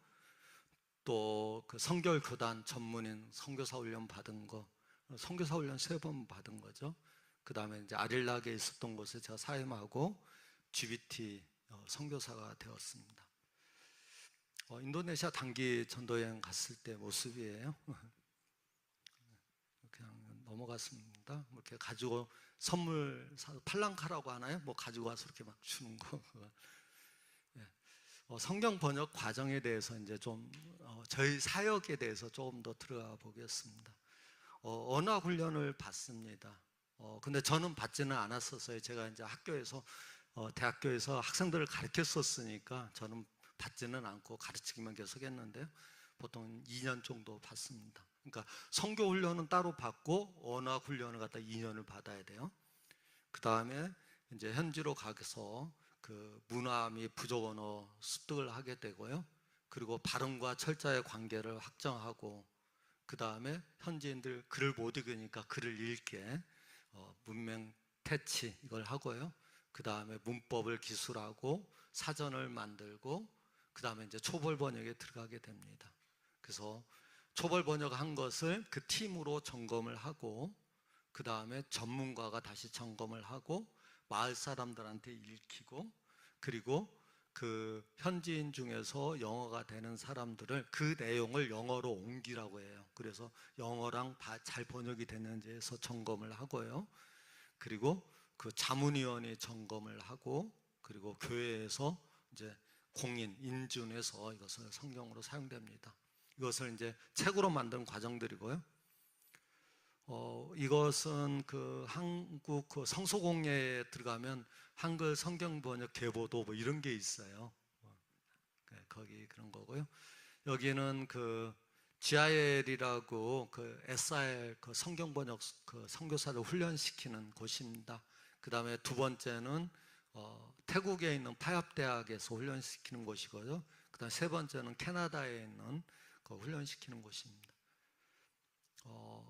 또 그 성결 교단 전문인 선교사 훈련 받은 거, 선교사 훈련 3번 받은 거죠. 그 다음에 이제 아릴락에 있었던 곳에 제가 사임하고 GBT 선교사가 되었습니다. 인도네시아 단기 전도여행 갔을 때 모습이에요. 그냥 넘어갔습니다. 이렇게 가지고 선물 팔랑카라고 하나요? 뭐 가지고 와서 이렇게 막 주는 거. 성경 번역 과정에 대해서 이제 좀 저희 사역에 대해서 조금 더 들어가 보겠습니다. 언어 훈련을 받습니다. 근데 저는 받지는 않았었어요. 제가 이제 학교에서 대학교에서 학생들을 가르쳤었으니까 저는 받지는 않고 가르치기만 계속 했는데요. 보통 2년 정도 받습니다. 그러니까 선교 훈련은 따로 받고 언어 훈련을 갖다 2년을 받아야 돼요. 그 다음에 이제 현지로 가서 그 문화 및 부족 언어 습득을 하게 되고요. 그리고 발음과 철자의 관계를 확정하고, 그 다음에 현지인들 글을 못 읽으니까 글을 읽게 문맹 태치 이걸 하고요. 그 다음에 문법을 기술하고 사전을 만들고, 그 다음에 이제 초벌 번역에 들어가게 됩니다. 그래서 초벌 번역한 것을 그 팀으로 점검을 하고, 그 다음에 전문가가 다시 점검을 하고 마을 사람들한테 읽히고, 그리고 그 현지인 중에서 영어가 되는 사람들을 그 내용을 영어로 옮기라고 해요. 그래서 영어랑 잘 번역이 됐는지에서 점검을 하고요. 그리고 그 자문위원이 점검을 하고, 그리고 교회에서 이제 공인 인준해서 이것을 성경으로 사용됩니다. 이것을 이제 책으로 만든 과정들이고요. 이것은 그 한국 그 성소공예에 들어가면 한글 성경 번역 계보도 뭐 이런 게 있어요. 거기 그런 거고요. 여기는 그 GIL이라고 그 SIL 그 성경 번역 그 선교사를 훈련시키는 곳입니다. 그 다음에 두 번째는 태국에 있는 파협대학에서 훈련시키는 곳이고요. 그 다음 세 번째는 캐나다에 있는 그 훈련시키는 곳입니다.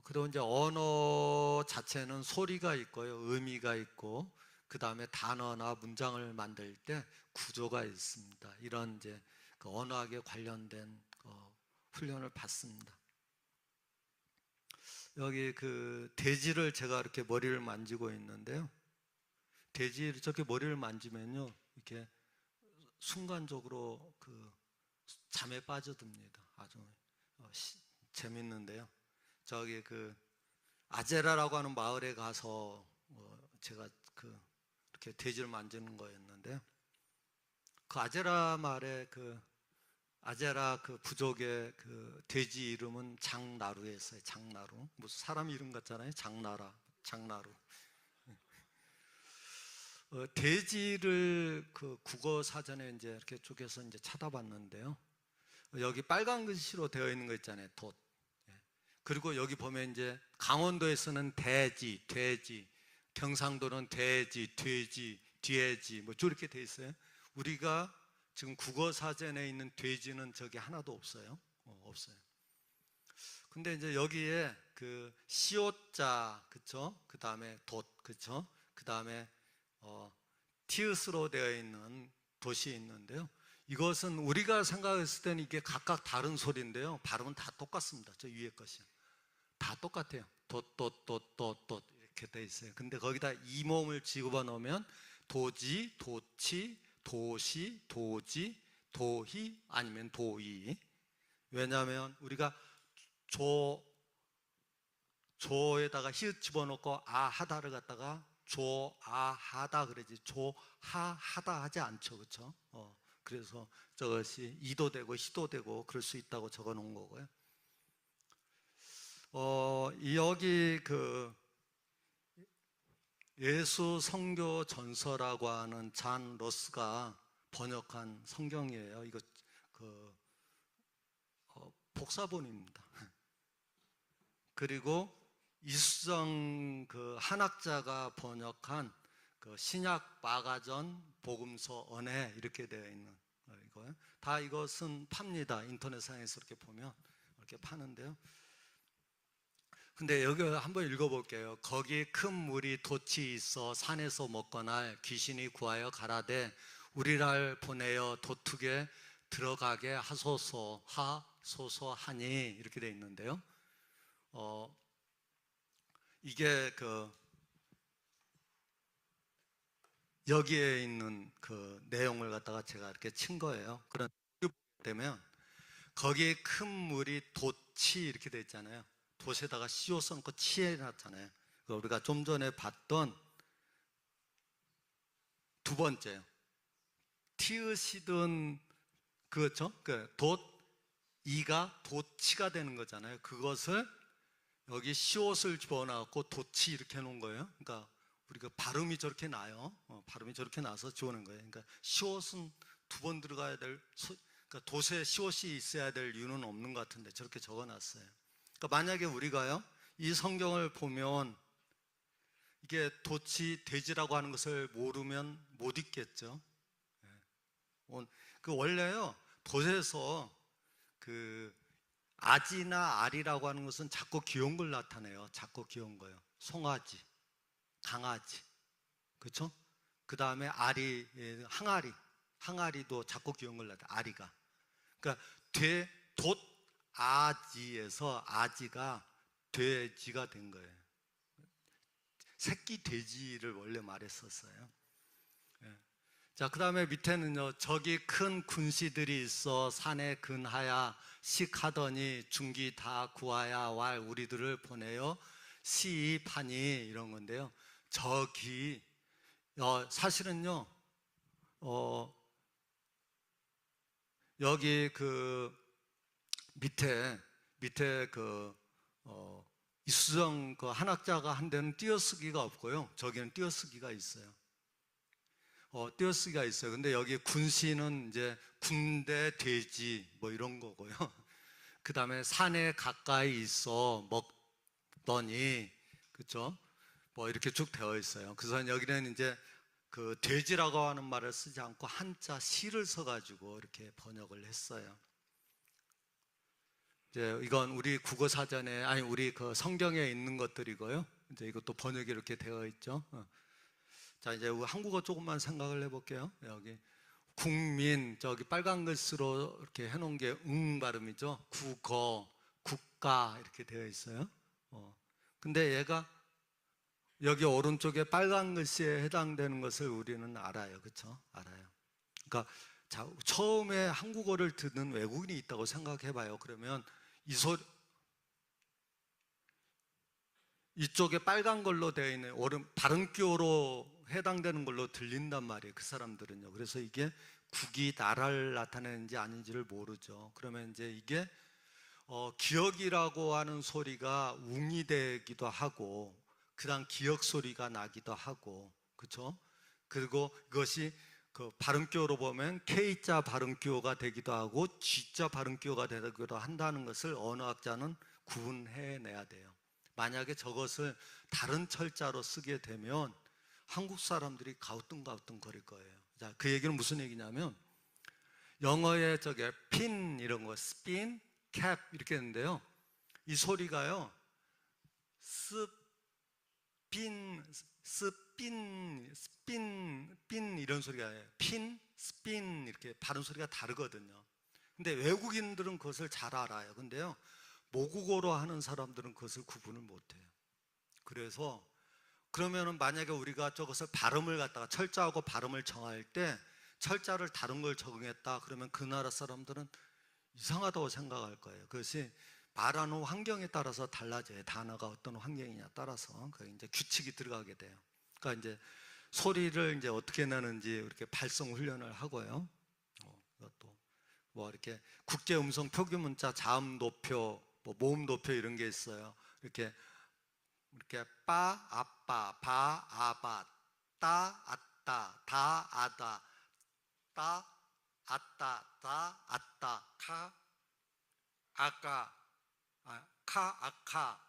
그리고 이제 언어 자체는 소리가 있고요, 의미가 있고, 그 다음에 단어나 문장을 만들 때 구조가 있습니다. 이런 이제 그 언어학에 관련된 훈련을 받습니다. 여기 그 돼지를 제가 이렇게 머리를 만지고 있는데요. 돼지를 저렇게 머리를 만지면요, 이렇게 순간적으로 그 잠에 빠져듭니다. 아주 재밌는데요. 저기 그 아제라라고 하는 마을에 가서 제가 그 이렇게 돼지를 만지는 거였는데요. 그 아제라 마을에 그 아제라 그 부족의 그 돼지 이름은 장나루였어요. 장나루. 무슨 사람 이름 같잖아요. 장나루. 돼지를 그 국어 사전에 이제 이렇게 쪼개서 이제 찾아봤는데요. 여기 빨간 글씨로 되어 있는 거 있잖아요. 돛. 그리고 여기 보면 이제 강원도에서는 돼지, 경상도는 돼지, 뒤에지 뭐 저렇게 돼 있어요. 우리가 지금 국어 사전에 있는 돼지는 저기 하나도 없어요. 없어요. 근데 이제 여기에 그 시옷자, 그쵸? 그 다음에 돛, 그쵸? 그 다음에 티읕으로 되어 있는 돛이 있는데요. 이것은 우리가 생각했을 때는 이게 각각 다른 소리인데요. 발음은 다 똑같습니다. 저 위에 것이 다 똑같아요. 돛 이렇게 돼 있어요. 근데 거기다 이 모음을 집어 넣으면 도지, 도치, 도시, 도지, 도희 아니면 도이. 왜냐하면 우리가 조에다가 히읗 집어넣고 아하다를 갖다가 조아하다 그러지 조하하다 하지 않죠. 그렇죠? 그래서 저것이 이도 되고 희도 되고 그럴 수 있다고 적어 놓은 거고요. 여기 그 예수 성교 전서라고 하는 잔 로스가 번역한 성경이에요. 이거 그 복사본입니다. 그리고 이수정 그 한학자가 번역한 그 신약 마가전 복음서 언해 이렇게 되어 있는 이거요. 다 이것은 팝니다. 인터넷상에서 이렇게 보면 이렇게 파는데요. 근데 여기 한번 읽어볼게요. 거기 큰 물이 돛이 있어 산에서 먹거나 귀신이 구하여 가라되 우리를 보내어 도둑에 들어가게 하소서 하니 이렇게 돼 있는데요. 이게 여기에 있는 그 내용을 갖다가 제가 이렇게 친 거예요. 그런 되면 거기에 큰 물이 돛치 이렇게 돼 있잖아요. 돛에다가 씨오 써놓고 치해 놨잖아요. 우리가 좀 전에 봤던 두 번째요. 티읕이든 그렇죠? 돛 이가 돛치가 되는 거잖아요. 그것을 여기 시옷을 집어넣고 돛치 이렇게 해놓은 거예요. 그러니까 우리가 발음이 저렇게 나요. 발음이 저렇게 나서 지어낸 거예요. 그러니까 시옷은 두 번 들어가야 될, 그러니까 돛에 시옷이 있어야 될 이유는 없는 것 같은데 저렇게 적어놨어요. 그러니까 만약에 우리가요, 이 성경을 보면 이게 돛이 돼지라고 하는 것을 모르면 못 읽겠죠. 그 원래요, 돛에서 그 아지나 알이라고 하는 것은 작고 귀여운 걸 나타내요. 작고 귀여운 거요. 송아지, 강아지, 그렇죠? 그 다음에 알이, 항아리도 작고 귀여운 걸 나타내. 아리가. 그러니까 돛아지에서 아지가 돼지가 된 거예요. 새끼 돼지를 원래 말했었어요. 자, 그 다음에 밑에는요, 저기 큰 군시들이 있어 산에 근하야 식하더니 중기 다 구하야 왈 우리들을 보내어 시입하니 이런 건데요. 저기 사실은요, 여기 그 밑에 이수정 그 한학자가 한 데는 띄어쓰기가 없고요. 저기는 띄어쓰기가 있어요. 띄어쓰기가 있어요. 근데 여기 군시는 이제 군대, 돼지 뭐 이런 거고요. 그 다음에 산에 가까이 있어 먹더니, 그렇죠? 뭐 이렇게 쭉 되어 있어요. 그래서 여기는 이제 그 돼지라고 하는 말을 쓰지 않고 한자 시를 써가지고 이렇게 번역을 했어요. 이제 이건 우리 국어 사전에, 아니 우리 그 성경에 있는 것들이고요. 이제 이것도 번역이 이렇게 되어 있죠. 자, 이제 한국어 조금만 생각을 해볼게요. 여기 국민, 저기 빨간 글씨로 이렇게 해놓은 게 발음이죠. 국어, 국가 이렇게 되어 있어요. 근데 얘가 여기 오른쪽에 빨간 글씨에 해당되는 것을 우리는 알아요. 그렇죠? 알아요. 그러니까 자, 처음에 한국어를 듣는 외국인이 있다고 생각해봐요. 그러면 이쪽에 빨간 걸로 되어 있는 발음기호로 해당되는 걸로 들린단 말이에요. 그 사람들은요. 그래서 이게 국이 나라를 나타내는지 아닌지를 모르죠. 그러면 이제 이게 기억이라고 하는 소리가 웅이 되기도 하고, 그다음 기억 소리가 나기도 하고, 그렇죠? 그리고 이것이 그 발음기호로 보면 K자 발음기호가 되기도 하고 G자 발음기호가 되기도 한다는 것을 언어학자는 구분해내야 돼요. 만약에 저것을 다른 철자로 쓰게 되면 한국 사람들이 가우뚱가우뚱 거릴 거예요. 자, 그 얘기는 무슨 얘기냐면, 영어에 저게 핀 이런 거, 스핀, 캡 이렇게 했는데요. 이 소리가요, 스핀 이런 소리가 해요. 핀, 스핀 이렇게 발음 소리가 다르거든요. 근데 외국인들은 그것을 잘 알아요. 근데요, 모국어로 하는 사람들은 그것을 구분을 못해요. 그래서 그러면은 만약에 우리가 저것을 발음을 갖다가 철자하고 발음을 정할 때 철자를 다른 걸 적용했다 그러면 그 나라 사람들은 이상하다고 생각할 거예요. 그것이 말하는 환경에 따라서 달라져요. 단어가 어떤 환경이냐 따라서 그 이제 규칙이 들어가게 돼요. 그러니까 이제 소리를 이제 어떻게 내는지 이렇게 발성 훈련을 하고요. 이것도 뭐 이렇게 국제 음성 표기 문자 자음 도표, 뭐 모음 도표 이런 게 있어요. 이렇게 빠 아빠, 바 아바, 따 아따, 다 아다, 따 아따, 다 아따, 카 아까, 카 아카,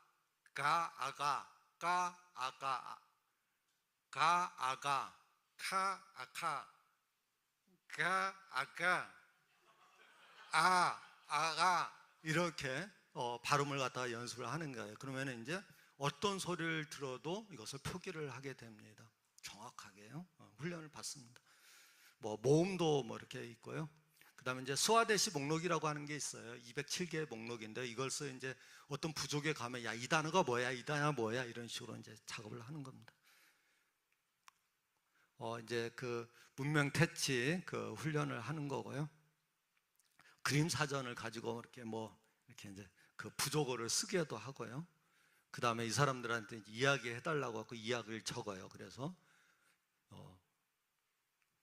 가 아가, 까 아가, 가 아가, 카 아카, 가 아가, 아 아가 이렇게 발음을 갖다가 연습을 하는 거예요. 그러면 이제 어떤 소리를 들어도 이것을 표기를 하게 됩니다. 정확하게요. 훈련을 받습니다. 뭐 모음도 뭐 이렇게 있고요. 그다음에 이제 수화대시 목록이라고 하는 게 있어요. 207개의 목록인데 이것을 이제 어떤 부족에 가면 야, 이 단어가 뭐야, 이 단어가 뭐야 이런 식으로 이제 작업을 하는 겁니다. 이제 그 문명 퇴치 그 훈련을 하는 거고요. 그림 사전을 가지고 이렇게 뭐 이렇게 이제 그 부족어를 쓰기도 하고요. 그 다음에 이 사람들한테 이야기해달라고 하고 이야기를 적어요. 그래서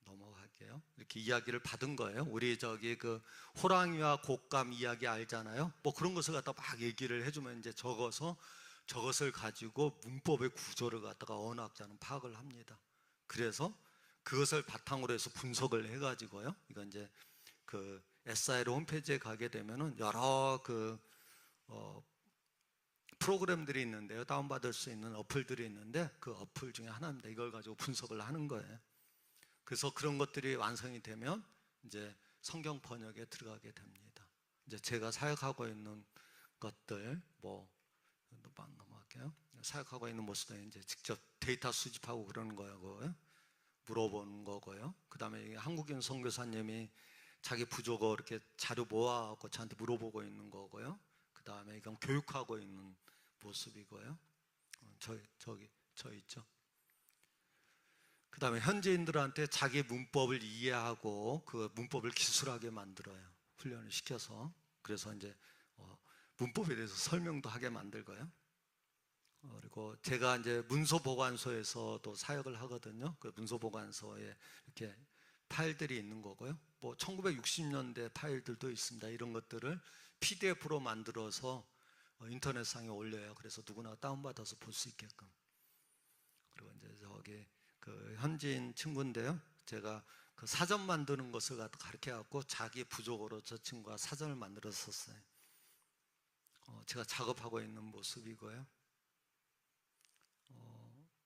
넘어갈게요. 이렇게 이야기를 받은 거예요. 우리 저기 그 호랑이와 곶감 이야기 알잖아요. 뭐 그런 것을 갖다 막 얘기를 해주면 이제 적어서 저것을 가지고 문법의 구조를 갖다가 언어학자는 파악을 합니다. 그래서 그것을 바탕으로 해서 분석을 해가지고요. 이건 이제 그 SIL 홈페이지에 가게 되면은 여러 그 프로그램들이 있는데요. 다운받을 수 있는 어플들이 있는데 그 어플 중에 하나입니다. 이걸 가지고 분석을 하는 거예요. 그래서 그런 것들이 완성이 되면 이제 성경 번역에 들어가게 됩니다. 이제 제가 사역하고 있는 것들 뭐 넘어갈게요. 사역하고 있는 모습에 이제 직접 데이터 수집하고 그러는 거고요. 물어보는 거고요. 그다음에 한국인 선교사님이 자기 부족어 이렇게 자료 모아갖고 저한테 물어보고 있는 거고요. 그다음에 이건 교육하고 있는 모습이고요. 저 있죠. 그 다음에 현지인들한테 자기 문법을 이해하고 그 문법을 기술하게 만들어요. 훈련을 시켜서. 그래서 이제 문법에 대해서 설명도 하게 만들고요. 그리고 제가 이제 문서보관소에서도 사역을 하거든요. 그 문서보관소에 이렇게 파일들이 있는 거고요. 뭐 1960년대 파일들도 있습니다. 이런 것들을 PDF로 만들어서 인터넷상에 올려요. 그래서 누구나 다운받아서 볼 수 있게끔. 그리고 이제 저기 그 현지인 친구인데요. 제가 그 사전 만드는 것을 가르쳐 갖고 자기 부족으로 저 친구가 사전을 만들었었어요. 제가 작업하고 있는 모습이고요.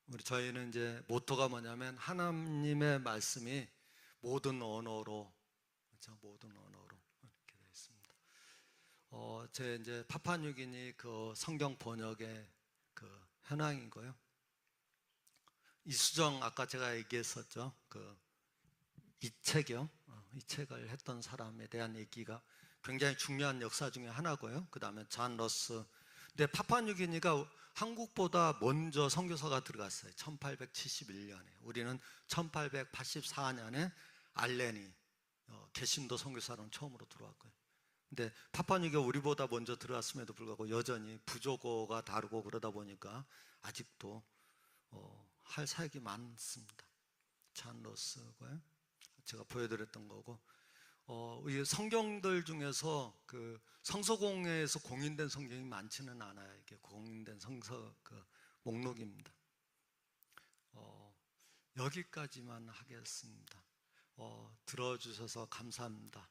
우리 저희는 이제 모토가 뭐냐면 하나님의 말씀이 모든 언어로, 그렇죠? 모든 언어로 이렇게 되어 있습니다. 제 이제 파푸아뉴기니 그 성경 번역의 그 현황이고요. 이수정 아까 제가 얘기했었죠. 그 이 책이요. 이 책을 했던 사람에 대한 얘기가 굉장히 중요한 역사 중에 하나고요. 그 다음에 잔 러스. 근데 파푸아뉴기니가 한국보다 먼저 선교사가 들어갔어요. 1871년에. 우리는 1884년에 알렌이 개신도 선교사로 처음으로 들어왔고요. 근데 파푸아뉴기니가 우리보다 먼저 들어왔음에도 불구하고 여전히 부족어가 다르고 그러다 보니까 아직도 할 사역이 많습니다. 잔 러스고요. 제가 보여드렸던 거고, 이 성경들 중에서 그 성서공회에서 공인된 성경이 많지는 않아요. 이게 공인된 성서 그 목록입니다. 여기까지만 하겠습니다. 들어주셔서 감사합니다.